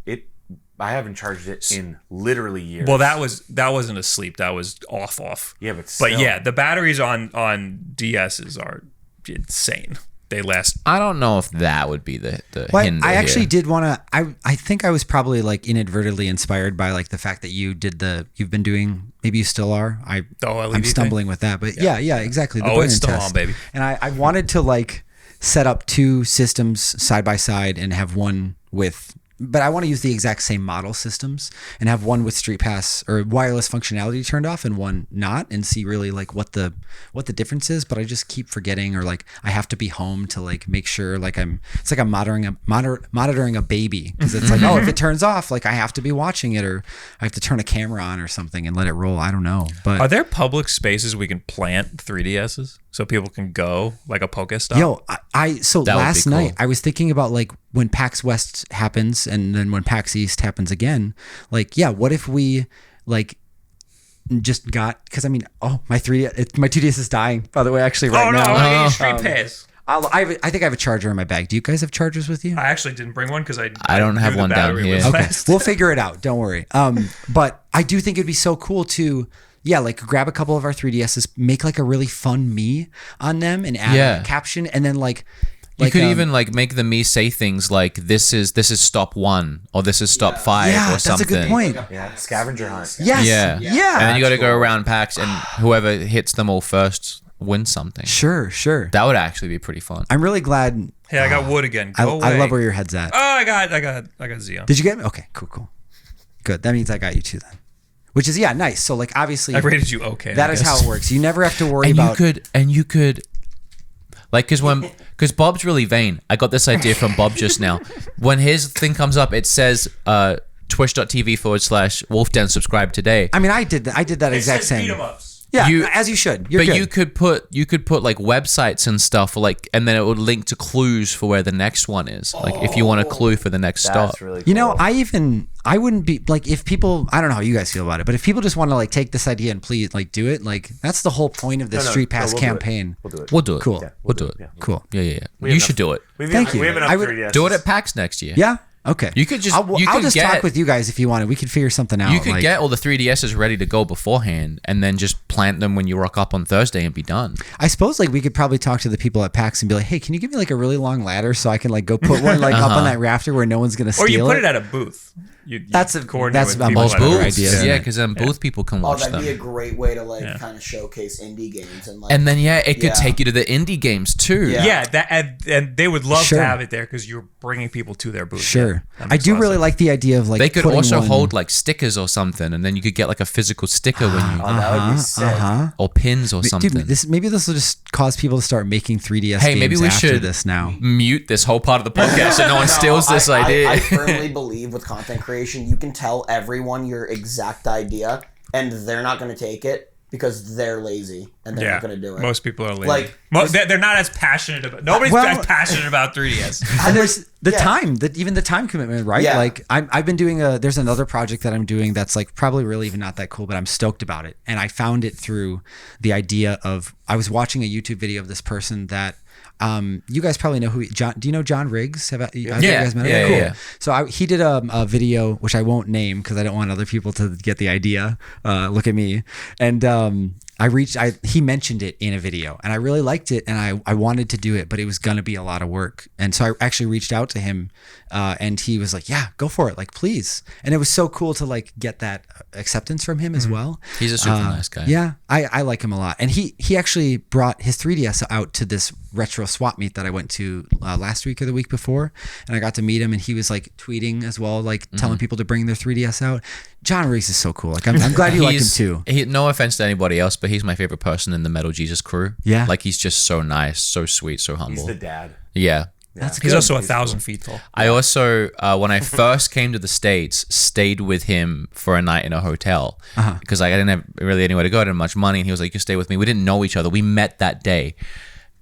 I haven't charged it in literally years. Well, that wasn't asleep. That was off. Yeah, but still. The batteries on DSs are insane. They last. I don't know if that would be the Well, hinder I actually here. did want to. I think I was probably like inadvertently inspired by like the fact that you've been doing. Maybe you still are. I'm stumbling with that, but yeah, exactly. The It's Burn-In still test. on, baby. And I wanted to like set up two systems side by side and have one with. But I want to use the exact same model systems and have one with Street Pass or wireless functionality turned off and one not, and see really like what the difference is. But I just keep forgetting, or like I have to be home to like make sure like it's like I'm monitoring a baby, because it's like, oh, if it turns off, like I have to be watching it, or I have to turn a camera on or something and let it roll. I don't know. But Are there public spaces we can plant 3DSs so people can go like a Pokestop? Yo, so That would be last cool. night I was thinking about like when PAX West happens and then when PAX East happens again, like, yeah, what if we like just got, because I mean, my 2DS is dying, by the way, actually right now. I need Street Pass. I think I have a charger in my bag. Do you guys have chargers with you? I actually didn't bring one because I don't have knew the one down battery here. was Okay. last. We'll figure it out. Don't worry. But I do think it'd be so cool to, like grab a couple of our 3DSs, make like a really fun me on them and add a caption, and then like You could even like make the me say things like this is stop 1 or this is stop 5 yeah, or that's something. a good point. Yeah, scavenger hunt. Yes. Yeah. Yeah. And then you got to go around packs, and whoever hits them all first wins something. Sure. That would actually be pretty fun. I'm really glad. Hey, I got wood again. Go away. I love where your head's at. Oh, I got Zion. Did you get me? Okay, cool. Good. That means I got you too then. Which is nice. So like obviously I rated you okay. that I is guess. how it works. You never have to worry And about. you could like, because Bob's really vain. I got this idea from Bob just now. When his thing comes up, it says twitch.tv/Wolfden subscribe today. I mean, I did that exact same. Beatemups. Yeah, as you should. You're But good. you could put like websites and stuff, like, and then it would link to clues for where the next one is. Like if you want a clue for the next stop. That's really cool. You know, I wouldn't be like, if people, I don't know how you guys feel about it, but if people just want to like take this idea and please like do it, like that's the whole point of the Street Pass we'll do it. campaign. We'll do it. We'll do it. Cool. We'll do it. Yeah. Cool. Yeah. You should do it. We've Thank you. We have enough I would- 3DS. Do it at PAX next year. Yeah. Okay. You could just I'll just talk with you guys if you wanted. We could figure something out. You could get all the 3DSs ready to go beforehand, and then just plant them when you rock up on Thursday and be done. I suppose like we could probably talk to the people at PAX and be like, hey, can you give me like a really long ladder so I can like go put one like up on that rafter where no one's gonna steal it? Or you put it at a booth. That's a booth idea. Yeah, because then booth people can watch them. That'd be a great way to like kind of showcase indie games and like. And then it could take you to the indie games too. Yeah, and they would love to have it there because you're bringing people to their booth. Sure, I do really like the idea of like they could also hold like stickers or something, and then you could get like a physical sticker when you that would be sick. or pins or something. Dude, maybe this will just cause people to start making 3DS hey, games maybe we after should this now. Mute this whole part of the podcast so no one steals this idea. I firmly believe with content creation, you can tell everyone your exact idea, and they're not going to take it because they're lazy and they're not going to do it. Most people are lazy. Like they're not as passionate about. Nobody's as passionate about 3DS. And there's the time, even the time commitment, right? Yeah. Like I've been doing there's another project that I'm doing that's like probably really even not that cool, but I'm stoked about it. And I found it through the idea of I was watching a YouTube video of this person that. You guys probably know John. Do you know John Riggs? You guys met him? Cool. So he did a video which I won't name because I don't want other people to get the idea. Look at me. And he mentioned it in a video, and I really liked it, and I wanted to do it, but it was gonna be a lot of work. And so I actually reached out to him, and he was like, "Yeah, go for it, like please." And it was so cool to like get that acceptance from him as well. He's a super nice guy. Yeah, I like him a lot, and he actually brought his 3DS out to this retro swap meet that I went to last week or the week before, and I got to meet him, and he was like tweeting as well, like telling people to bring their 3DS out. John Riggs is so cool. Like I'm glad you like him too. No offense to anybody else, but he's my favorite person in the Metal Jesus crew. Yeah, like he's just so nice, so sweet, so humble. He's the dad. Yeah. He's also 1,000 feet tall. I also, when I first came to the States, stayed with him for a night in a hotel because I didn't have really anywhere to go. I didn't have much money, and he was like, "You can stay with me." We didn't know each other. We met that day,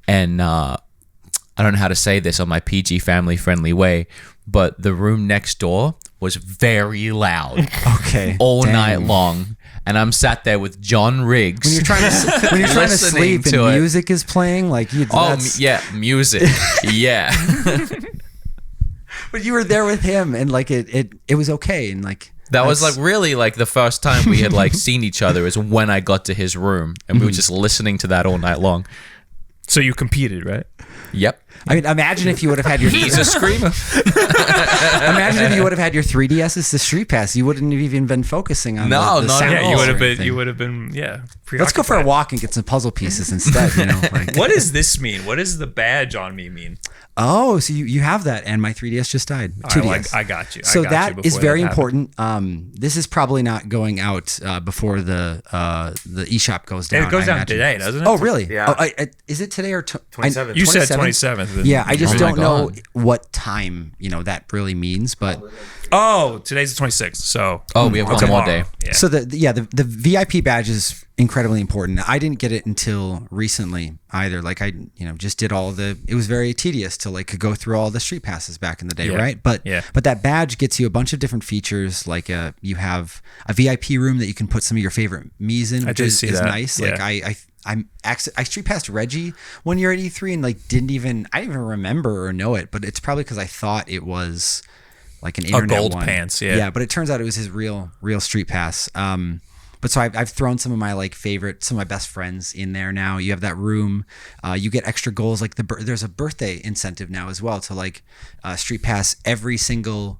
and I don't know how to say this on my PG family friendly way, but the room next door was very loud. Okay. All night long. And I'm sat there with John Riggs. When you're trying to sleep and music is playing, like music. Yeah. But you were there with him, and like it was okay, and like that was like really like the first time we had like seen each other is when I got to his room, and we were just listening to that all night long. So you competed, right? Yep. I mean, imagine if you would have had your. He's a screamer. Imagine if you would have had your 3DSs to StreetPass. You wouldn't have even been focusing on the sound. Yeah, you would have been. Yeah. Let's go for a walk and get some puzzle pieces instead. You know, like. What does this mean? What does the badge on me mean? Oh, so you have that, and my 3DS just died. 2DS. I got you. So that is very important. This is probably not going out before the eShop goes down. It goes down today, doesn't it? Oh, really? Yeah. Oh, is it today or 27th? You said 27th. Yeah, I just don't know what time that really means, but. Oh, today's the 26th. So we have one more day. Yeah. So the VIP badge is incredibly important. I didn't get it until recently either. Like I just did it was very tedious to like go through all the street passes back in the day, right? But that badge gets you a bunch of different features. Like you have a VIP room that you can put some of your favorite Mii's in, which is nice. Yeah. Like I street passed Reggie one year at E3 and like I didn't even remember or know it, but it's probably because I thought it was like an internet gold one. pants, yeah. But it turns out it was his real street pass. But so I've thrown some of my like some of my best friends in there now. You have that room. You get extra goals. Like there's a birthday incentive now as well to like street pass every single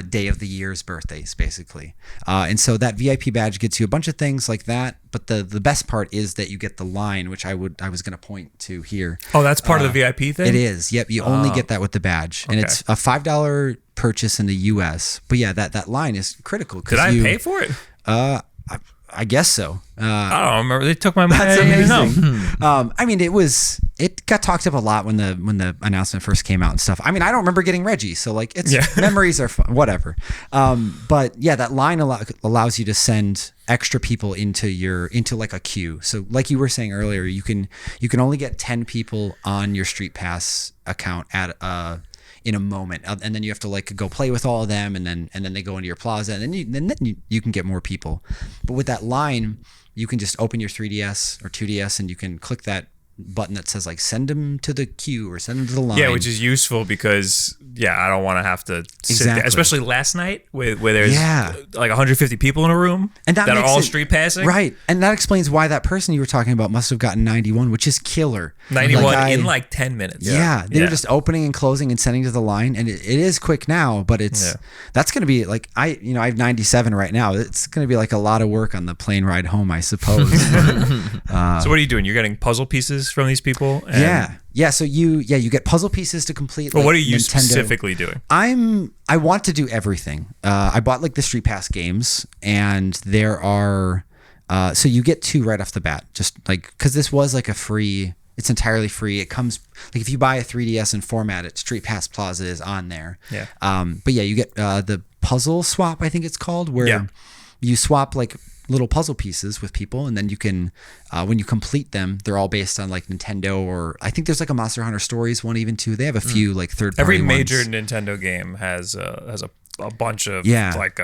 day of the year's birthdays, basically. And so that VIP badge gets you a bunch of things like that. But the best part is that you get the line, which I was going to point to here. Oh, that's part of the VIP thing? It is. Yep. You only get that with the badge. And it's a $5 purchase in the US. But yeah, that line is critical. Did I pay for it? I guess so. I don't remember. They took my money. That's amazing. I mean, it got talked up a lot when the announcement first came out and stuff. I mean, I don't remember getting Reggie, so like memories are fun, whatever. But yeah, that line allows you to send extra people into like a queue. So like you were saying earlier, you can only get 10 people on your Street Pass account in a moment, and then you have to like go play with all of them, and then they go into your plaza, and then you can get more people. But with that line, you can just open your 3DS or 2DS, and you can click that button that says like send them to the queue or send them to the line. Yeah, which is useful because I don't want to have to sit there, especially last night where there's like 150 people in a room and that are all street passing. Right, and that explains why that person you were talking about must have gotten 91, which is killer. 91 in like 10 minutes. Yeah, they're just opening and closing and sending to the line, and it is quick now, but that's going to be like I have 97 right now. It's going to be like a lot of work on the plane ride home, I suppose. So what are you doing? You're getting puzzle pieces from these people? Yeah. So you get puzzle pieces to complete. Well, what are you specifically doing? I want to do everything. I bought like the StreetPass games, and there are so you get 2 right off the bat, just like because this was like a free. It's entirely free. It comes like if you buy a 3DS and format it, StreetPass Plaza is on there. Yeah. But yeah, you get the puzzle swap, I think it's called, where you swap like little puzzle pieces with people, and then you can when you complete them, they're all based on like Nintendo, or I think there's like a Monster Hunter Stories one even too. They have a few like third-party Every major ones. Nintendo game has a bunch of like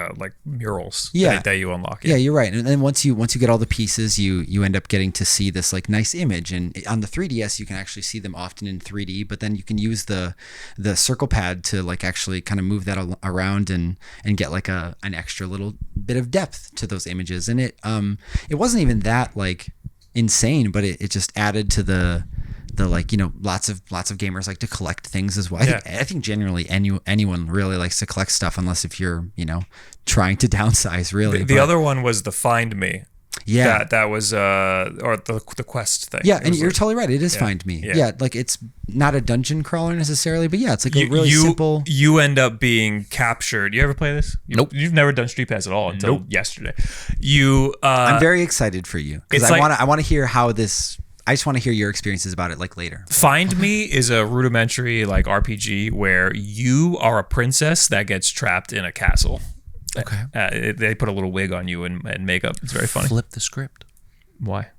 murals that you unlock. Yeah, you're right. And then once you get all the pieces, you end up getting to see this like nice image. And on the 3DS, you can actually see them often in 3D. But then you can use the circle pad to like actually kind of move that around and get like an extra little bit of depth to those images. And it wasn't even that like insane, but it just added to the like lots of gamers like to collect things as well. I think generally anyone really likes to collect stuff, unless if you're trying to downsize really. The other one was the Find Me. Yeah, that was or the quest thing. Yeah, and you're totally right. It is Find Me. Yeah, like it's not a dungeon crawler necessarily, but it's like a really simple. You end up being captured. You ever play this? Nope. You've never done StreetPass at all until yesterday. I'm very excited for you because I want to hear how this. I just want to hear your experiences about it like later. Find Me is a rudimentary like RPG where you are a princess that gets trapped in a castle. Okay. They put a little wig on you and makeup. It's very funny. Flip the script. Why?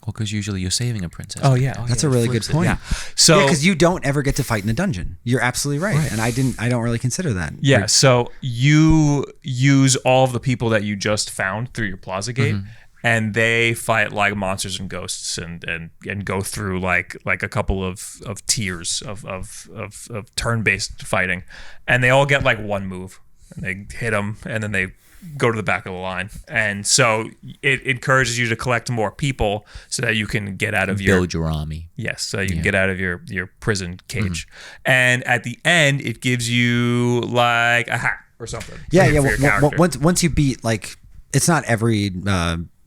Well, because usually you're saving a princess. Oh yeah, that's a really good point. Yeah. So because you don't ever get to fight in a dungeon. You're absolutely right. And I don't really consider that. Yeah. So you use all of the people that you just found through your Plaza Gate. Mm-hmm. And they fight like monsters and ghosts and go through like a couple of tiers of turn-based fighting, and they all get like one move, and they hit them, and then they go to the back of the line, and so it encourages you to collect more people so that you can get out of build your army. Yes, so you can get out of your prison cage, and at the end it gives you like a hat or something. Once you beat like it's not every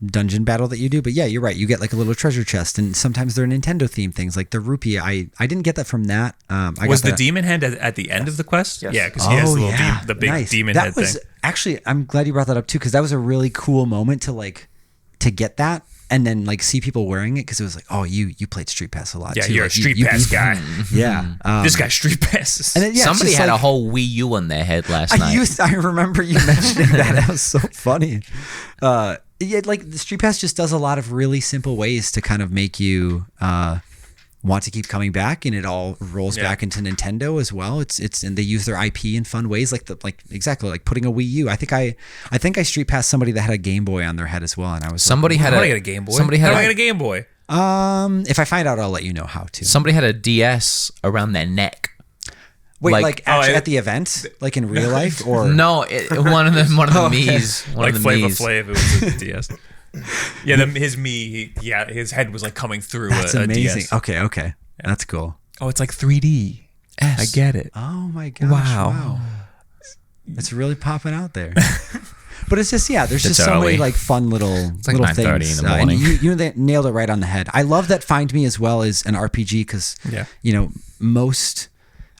dungeon battle that you do, but you're right, you get like a little treasure chest, and sometimes they're Nintendo themed things like the rupee. I didn't get that from that. Was the demon head at the end of the quest? Yes. Yeah, because he has the big demon head thing. Actually, I'm glad you brought that up too, because that was a really cool moment to get that and then like see people wearing it, because it was like, oh, you played StreetPass a lot. Yeah, too. you're like, a StreetPass guy. Yeah, this guy StreetPasses. And then, somebody had a whole Wii U on their head last night. I remember you mentioning that. That was so funny. Like the StreetPass just does a lot of really simple ways to kind of make you want to keep coming back, and it all rolls back into Nintendo as well. It's and they use their IP in fun ways, like putting a Wii U. I think I StreetPassed somebody that had a Game Boy on their head as well, and I was somebody had a Game Boy. Somebody had a Game Boy. If I find out, I'll let you know how to. Somebody had a DS around their neck. Wait, actually at the event, like in real life, or no? One of the Mii's, like Flavor Flav. It was a DS. Yeah, his head was like coming through. That's amazing. DS. Okay, that's cool. Oh, it's like 3D. I get it. Oh my gosh! Wow. It's really popping out there. But it's just there's just so many like fun little like things. In the morning. And they nailed it right on the head. I love that Find Me as well as an RPG because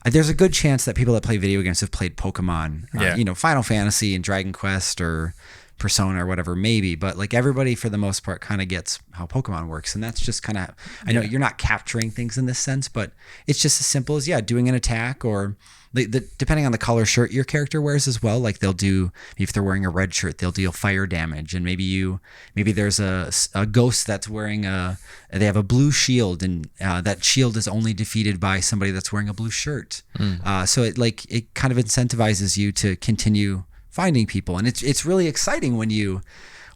there's a good chance that people that play video games have played Pokemon, Final Fantasy and Dragon Quest or Persona or whatever, maybe. But like everybody for the most part kind of gets how Pokemon works. And that's just kind of, I know you're not capturing things in this sense, but it's just as simple as, doing an attack or depending on the color shirt your character wears as well. Like they'll do, if they're wearing a red shirt, they'll deal fire damage. And maybe there's a ghost that's wearing they have a blue shield, and that shield is only defeated by somebody that's wearing a blue shirt. So it kind of incentivizes you to continue finding people, and it's really exciting when you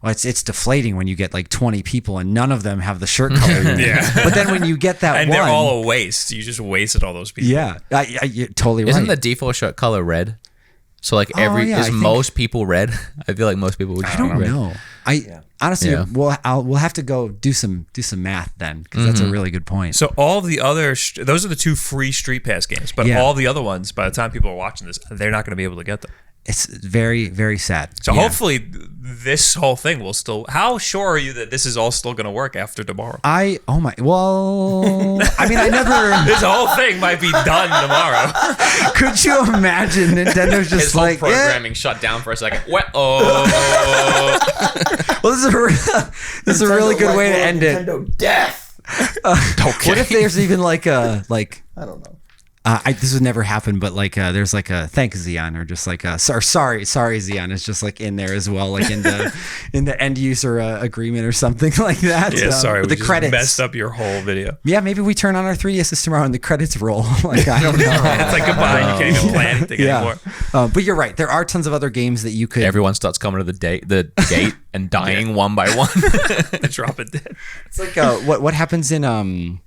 well, it's deflating when you get like 20 people and none of them have the shirt color. But then when you get that and one, they're all a waste. You just wasted all those people. yeah, you're totally right. Isn't the default shirt color red? So like most people red? I feel like most people would just I don't red. know. Honestly, Yeah. we'll have to go do some math then, because that's a really good point. So all the other, those are the 2 free Street Pass games, but all the other ones, by the time people are watching this, they're not going to be able to get them. It's very, very sad. So hopefully this whole thing will still. How sure are you that this is all still going to work after tomorrow? I mean, I never. This whole thing might be done tomorrow. Could you imagine Nintendo's just His whole like programming shut down for a second. Well, Well, this is a really good way to end it. Nintendo death. What if there's even like a I don't know. this would never happen, but like there's like a thank Zion, or just like a sorry Zion is just like in there as well, like in the end user agreement or something like that. Yeah, sorry, with we the just credits messed up your whole video. Yeah, maybe we turn on our 3DSs tomorrow and the credits roll. Like I don't know. It's like goodbye. You can't even plan anything anymore. But you're right. There are tons of other games that you could. everyone starts coming to the gate and dying one by one. Drop it dead. It's like what happens in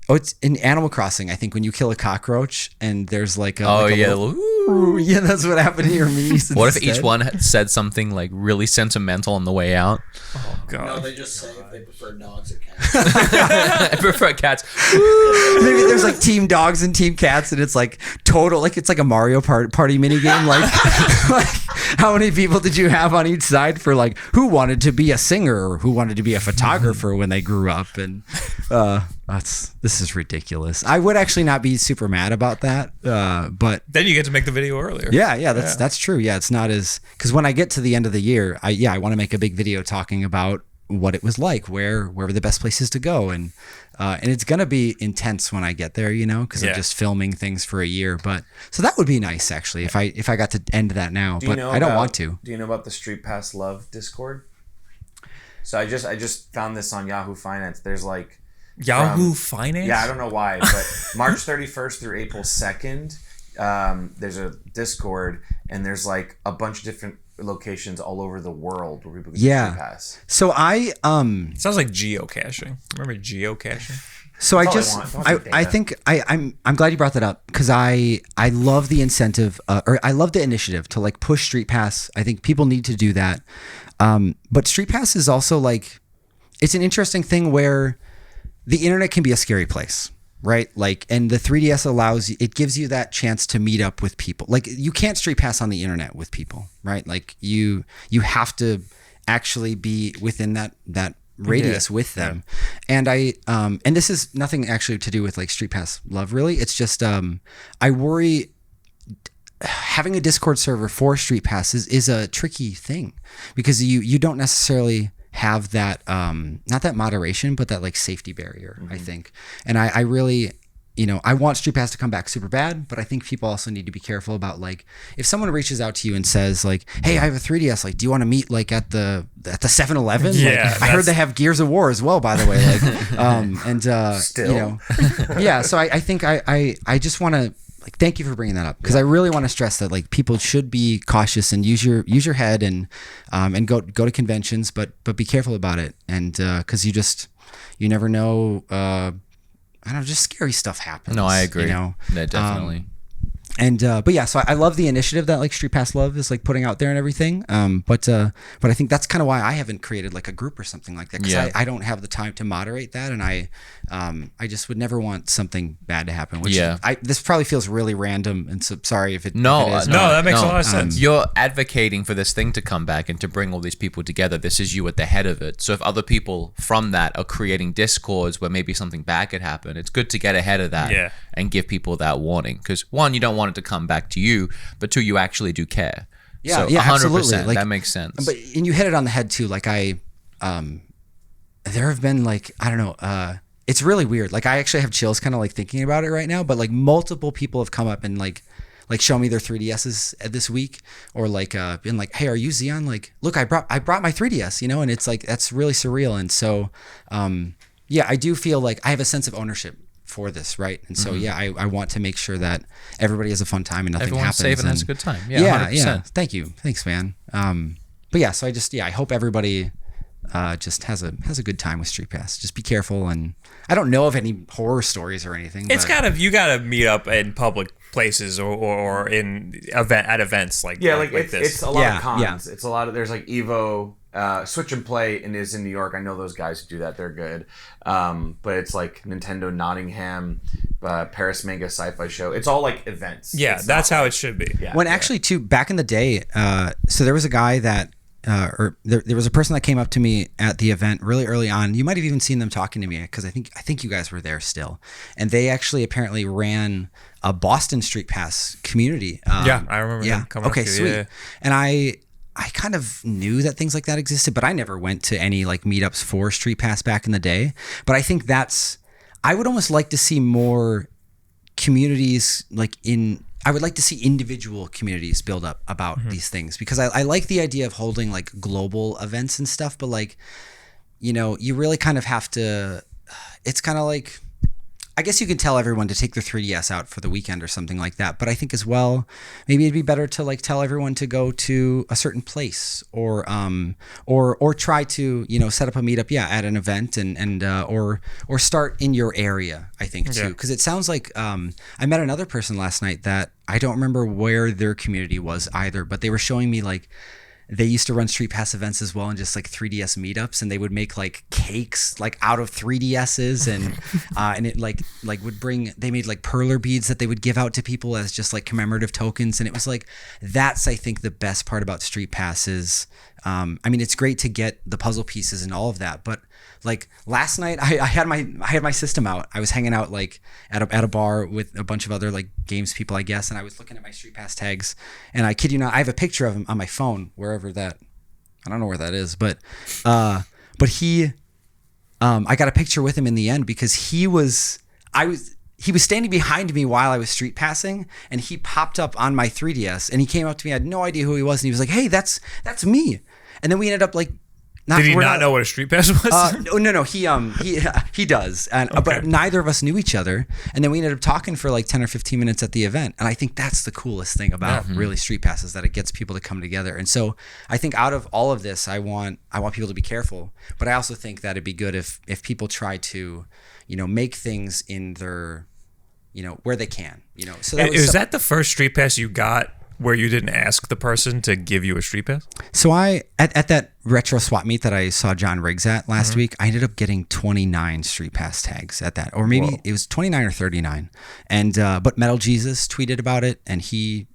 it's in Animal Crossing, I think, when you kill a cockroach and there's like a yeah, that's what happened to your Miis. What if each one had said something like really sentimental on the way out? Oh god. No, they just say if they prefer dogs or cats. I prefer cats. Maybe there's like team dogs and team cats, and it's like total, like it's like a Mario Party mini game. Like, like how many people did you have on each side for like who wanted to be a singer or who wanted to be a photographer when they grew up? And this is ridiculous. I would actually not be super mad about that, but Then you get to make the video earlier. yeah, that's true. Yeah, it's not as, because when I get to the end of the year, I want to make a big video talking about what it was like, where were the best places to go, and it's gonna be intense when I get there, because I'm just filming things for a year. But so that would be nice actually if I got to end that now, but I don't want to. Do you know about the StreetPass Love Discord? So I just found this on Yahoo Finance. There's like Yahoo Finance? Yeah, I don't know why, but March 31st through April 2nd, there's a Discord, and there's like a bunch of different locations all over the world where people can StreetPass. So It sounds like geocaching. Remember geocaching? So I think I'm glad you brought that up, because I love the incentive, or I love the initiative to like push StreetPass. I think people need to do that. But StreetPass is also like, it's an interesting thing where the internet can be a scary place, right? Like, and the 3DS it gives you that chance to meet up with people. Like, you can't StreetPass on the internet with people, right? Like you have to actually be within that radius with them. And and this is nothing actually to do with like StreetPass Love, really. It's just I worry having a Discord server for StreetPass is a tricky thing, because you don't necessarily have that not that moderation, but that like safety barrier, I think. And I really, I want StreetPass to come back super bad, but I think people also need to be careful about, like, if someone reaches out to you and says like, hey, I have a 3DS, like, do you want to meet like at the 7-Eleven? Yeah, like, I heard they have Gears of War as well, by the way. Like, Still. yeah. So I think I just want to, like, thank you for bringing that up, because I really want to stress that like people should be cautious and use your head and go to conventions, but be careful about it, and because you never know. I don't know, just scary stuff happens. No, I agree. Yeah, definitely. But yeah, so I love the initiative that like StreetPass Love is like putting out there and everything. But I think that's kind of why I haven't created like a group or something like that, because I don't have the time to moderate that, and I just would never want something bad to happen. Which this probably feels really random, and so sorry if it. No, it is. No, that makes a lot of sense. You're advocating for this thing to come back and to bring all these people together. This is you at the head of it. So if other people from that are creating discords where maybe something bad could happen, it's good to get ahead of that and give people that warning. Because one, you don't want it to come back to you, but two, you actually do care. Yeah, so yeah, 100%, absolutely. Like, that makes sense. And you hit it on the head too. Like there have been like, I don't know, it's really weird. Like I actually have chills kind of like thinking about it right now, but like multiple people have come up and like show me their 3DSs this week, or like been like, hey, are you Zion? Like, look, I brought my 3DS, and it's like, that's really surreal. And so I do feel like I have a sense of ownership for this, right? And so I want to make sure that everybody has a fun time and nothing Everyone's happens. safe and has a good time. Yeah, 100%. Thanks, man. But yeah, so I hope everybody just has a good time with StreetPass. Just be careful, and I don't know of any horror stories or anything. You gotta meet up in public places or in at events like this. It's a lot of cons. It's a lot of there's like Evo, Switch and Play, and is in New York. I know those guys who do that. They're good. But it's like Nintendo Nottingham, Paris Manga Sci-Fi Show. It's all like events. Yeah, that's how it should be. Yeah, actually, too, back in the day, so there was a guy that. There was a person that came up to me at the event really early on. You might have even seen them talking to me because I think you guys were there still, and they actually apparently ran a Boston StreetPass community. I remember. Yeah. Them coming okay. up to Sweet. you, yeah. And I kind of knew that things like that existed, but I never went to any like meetups for StreetPass back in the day. But I think I would almost like to see more communities I would like to see individual communities build up about these things, because I like the idea of holding like global events and stuff, but like, you really kind of have to, it's kind of like, I guess you can tell everyone to take their 3DS out for the weekend or something like that. But I think as well, maybe it'd be better to like tell everyone to go to a certain place or try to, set up a meetup, at an event or start in your area, I think too. Cause it sounds like, I met another person last night that I don't remember where their community was either, but they were showing me like, they used to run StreetPass events as well, and just like 3DS meetups, and they would make like cakes like out of 3DSs, and it like would bring. They made like perler beads that they would give out to people as just like commemorative tokens, and it was like that's I think the best part about StreetPass is. It's great to get the puzzle pieces and all of that, but like last night I had my system out. I was hanging out like at a bar with a bunch of other like games people, I guess, and I was looking at my StreetPass tags, and I kid you not, I have a picture of him on my phone, wherever that, I don't know where that is, but he, I got a picture with him in the end because he was standing behind me while I was street passing, and he popped up on my 3DS, and he came up to me. I had no idea who he was, and he was like, "Hey, that's me." And then we ended up like. Did he not know what a StreetPass was? No. He does, but neither of us knew each other. And then we ended up talking for like 10 or 15 minutes at the event. And I think that's the coolest thing about really StreetPass is that it gets people to come together. And so I think out of all of this, I want people to be careful, but I also think that it'd be good if people try to, make things in their, where they can, So is that the first StreetPass you got? Where you didn't ask the person to give you a StreetPass? So at that retro swap meet that I saw John Riggs at last week, I ended up getting 29 StreetPass tags at that, or maybe it was 29 or 39. And but Metal Jesus tweeted about it, and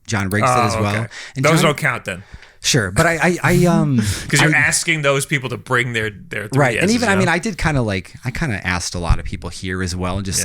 John Riggs did as well. And those don't count then. Sure, but I because you're asking those people to bring their 3DSs, right, and even I did kind of asked a lot of people here as well, and just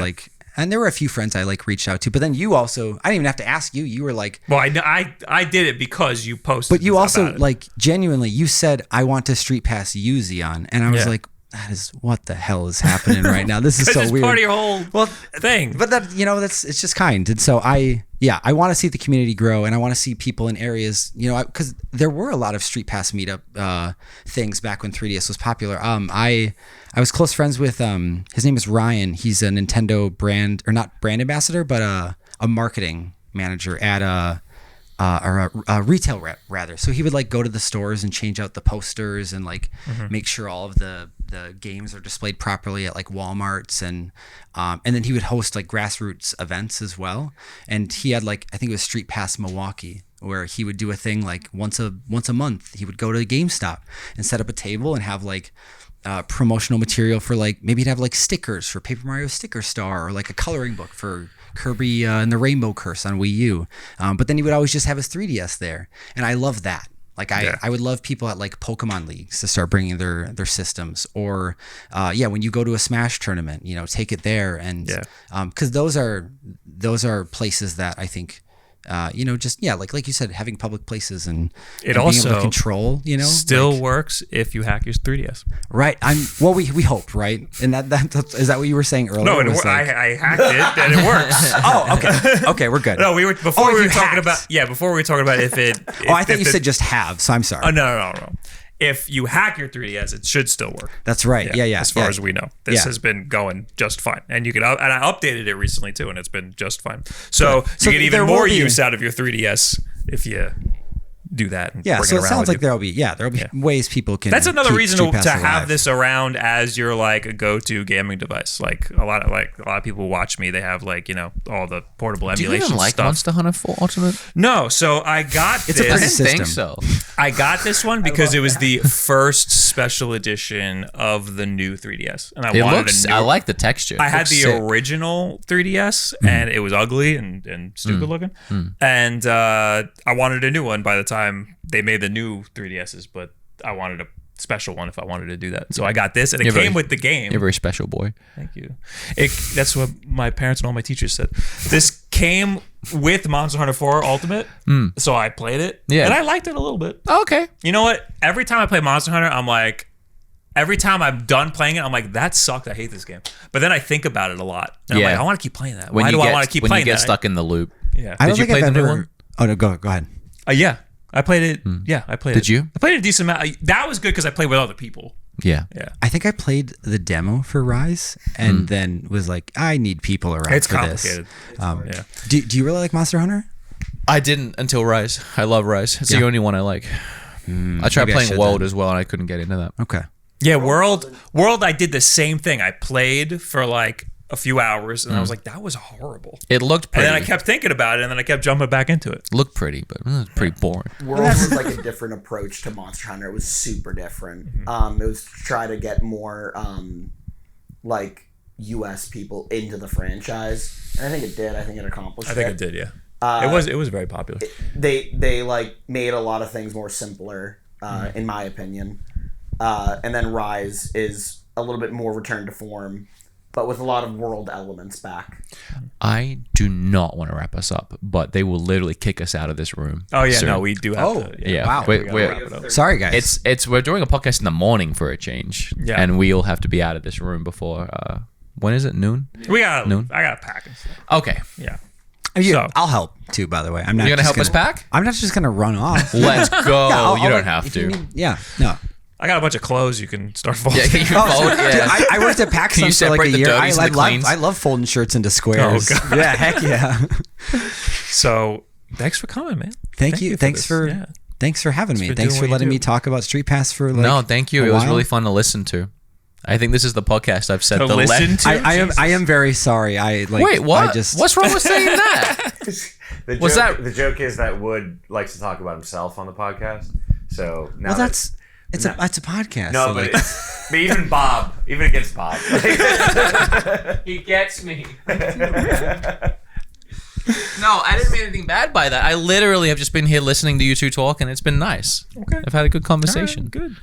and there were a few friends I like reached out to, but then you also, I didn't even have to ask you. You were like, well, I did it because you posted. But you also like genuinely, you said I want to StreetPass you, Zion, and I was like, that is what the hell is happening right now. This is so it's weird. Part of your whole thing. But that it's just kind, and so I want to see the community grow, and I want to see people in areas, because there were a lot of StreetPass meetup things back when 3DS was popular. I was close friends with his name is Ryan. He's a Nintendo brand, or not brand ambassador, but a marketing manager at or a retail rep rather. So he would like go to the stores and change out the posters and like make sure all of the games are displayed properly at like Walmarts, and then he would host like grassroots events as well. And he had like, I think it was StreetPass Milwaukee, where he would do a thing like once a month. He would go to GameStop and set up a table and have like promotional material for like, maybe he'd have like stickers for Paper Mario Sticker Star, or like a coloring book for Kirby and the Rainbow Curse on Wii U. But then he would always just have his 3DS there. And I love that. Like I would love people at like Pokemon leagues to start bringing their systems, or when you go to a Smash tournament, take it there. And because those are places that I think like you said, having public places and it and also being able to control, still works if you hack your 3DS. Right. We hope, right? And that is that what you were saying earlier? No, I hacked it and it works. Oh, okay. Okay, we're good. No, before we were talking about if it. I thought you said just have. So I'm sorry. Oh no. If you hack your 3DS, it should still work. That's right. Yeah. As far as we know, this has been going just fine, and you can. And I updated it recently too, and it's been just fine. So you get even more use out of your 3DS if you do that. And Yeah, bring so it around sounds with like you. there'll be ways people can. That's another keep reason Street Pass to have alive. this around as your like a go-to gaming device. Like a lot of people watch me. They have like all the portable Do you emulation even like stuff. Monster Hunter 4 Ultimate? No, so I got It's a this. pretty I didn't think system. so. I got this one because it was the first special edition of the new 3DS, and It wanted looks. a new. I like the texture. I It had looks the sick. original 3DS, and it was ugly and stupid looking. And I wanted a new one by the time they made the new 3DSs, but I wanted a special one if I wanted to do that. So I got this, and it came with the game. You're a very special boy. Thank you. That's what my parents and all my teachers said. This came with Monster Hunter 4 Ultimate, so I played it, and I liked it a little bit. Okay. You know what? Every time I play Monster Hunter, I'm like, every time I'm done playing it, I'm like, that sucked. I hate this game. But then I think about it a lot. And I'm like, I want to keep playing that. Why do I want to keep playing that? When you get stuck in the loop. Yeah. I don't Did you think play I've the new ever. one? Oh no, go ahead. Yeah. I played it. Yeah, I played it. Did you? I played it a decent amount. That was good because I played with other people. Yeah. Yeah. I think I played the demo for Rise and then was like, I need people around It's for complicated. this. Yeah. Do you really like Monster Hunter? I didn't until Rise. I love Rise. It's the only one I like. I tried maybe I playing should World then. as well, and I couldn't get into that. Okay. Yeah, World, I did the same thing. I played for like a few hours, and I was like, that was horrible. It looked And pretty. then I kept thinking about it, and then I kept jumping back into it. Looked pretty, but it was pretty boring. World was like a different approach to Monster Hunter. It was super different. It was to try to get more like US people into the franchise. And I think it did. I think it accomplished I think it did, yeah. It was very popular. They like made a lot of things more simpler, in my opinion. And then Rise is a little bit more return to form, but with a lot of world elements back. I do not want to wrap us up, but they will literally kick us out of this room. Oh, yeah, soon. no, we do have to. Yeah. Wow. We're- We gotta we're- wrap it up. Sorry, guys. we're doing a podcast in the morning for a change. Yeah. And we'll have to be out of this room before when is it? Noon? I got to pack and stuff. Okay. Yeah. Yeah, I'll help too. By the way, I'm not. You're gonna just help us pack? I'm not just gonna run off. Let's go. I'll you don't let- have if to. you need- yeah. No. I got a bunch of clothes you can start folding. Yeah, can you Oh, fold? dude, Yeah. I worked at PAX Can you for like separate a the year. dirties and the cleans? I love folding shirts into squares. Oh, God. Yeah, heck yeah. So thanks for coming, man. Thank you. Thanks for for this. Yeah. thanks for having me. for Thanks doing for what you letting do. me talk about Street Pass for like No, thank you. a It was while. really fun to listen to. I think this is the podcast I've said To the listen less. to? I am very sorry. I like. Wait, what? I just, What's wrong with saying that? The joke is that Wood likes to talk about himself on the podcast. So now Well, that's it's a podcast. no, so but, like, but even Bob, even against Bob, He gets me. No, I didn't mean anything bad by that. I literally have just been here listening to you two talk, and it's been nice. Okay. I've had a good conversation. All right, good.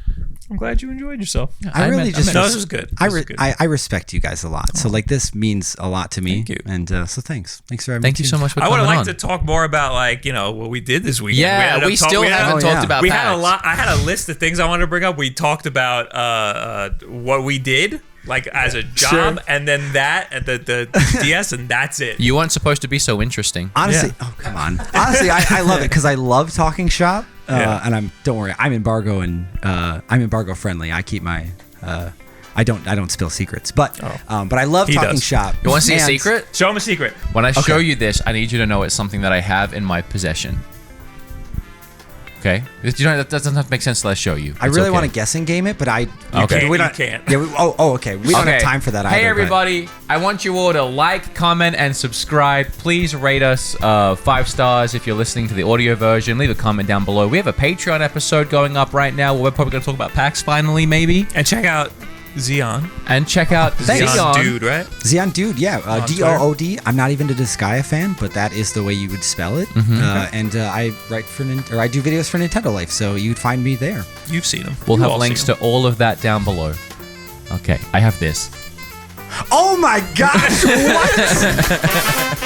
I'm glad you enjoyed yourself. I really just No, this was good. I This was good. I respect you guys a lot. So like this means a lot to me. Thank you. And so thanks for having Thank me. you so much for I would coming have on. liked to talk more about what we did this weekend. Yeah, ended up we still haven't Oh, talked yeah. about We had a PAX. lot. I had a list of things I wanted to bring up. We talked about what we did, like as a job, and then that at the DS, and that's it. You weren't supposed to be so interesting. Honestly, oh come on. Honestly, I love it because I love talking shop. Yeah. And don't worry, I'm embargo friendly. I keep my I don't spill secrets, but I love He talking does. shop. You want to see a And- secret? Show him a secret. When I show you this, I need you to know it's something that I have in my possession. Okay? You know, that doesn't have to make sense unless I show you. I really want to guessing game it, but I Okay. we You don't, can't. Yeah, okay. We don't have time for that either. Hey, but- everybody. I want you all to like, comment, and subscribe. Please rate us 5 stars if you're listening to the audio version. Leave a comment down below. We have a Patreon episode going up right now where we're probably going to talk about PAX finally, maybe. And check out Zion. And check out Thanks. Zion. Dude, right? Zion Dude, yeah. Twitter. DOOD. I'm not even a Disgaea fan, but that is the way you would spell it. And I write for I do videos for Nintendo Life, so you'd find me there. You've seen them. We'll have links to all of that down below. Okay, I have this. Oh my gosh! What?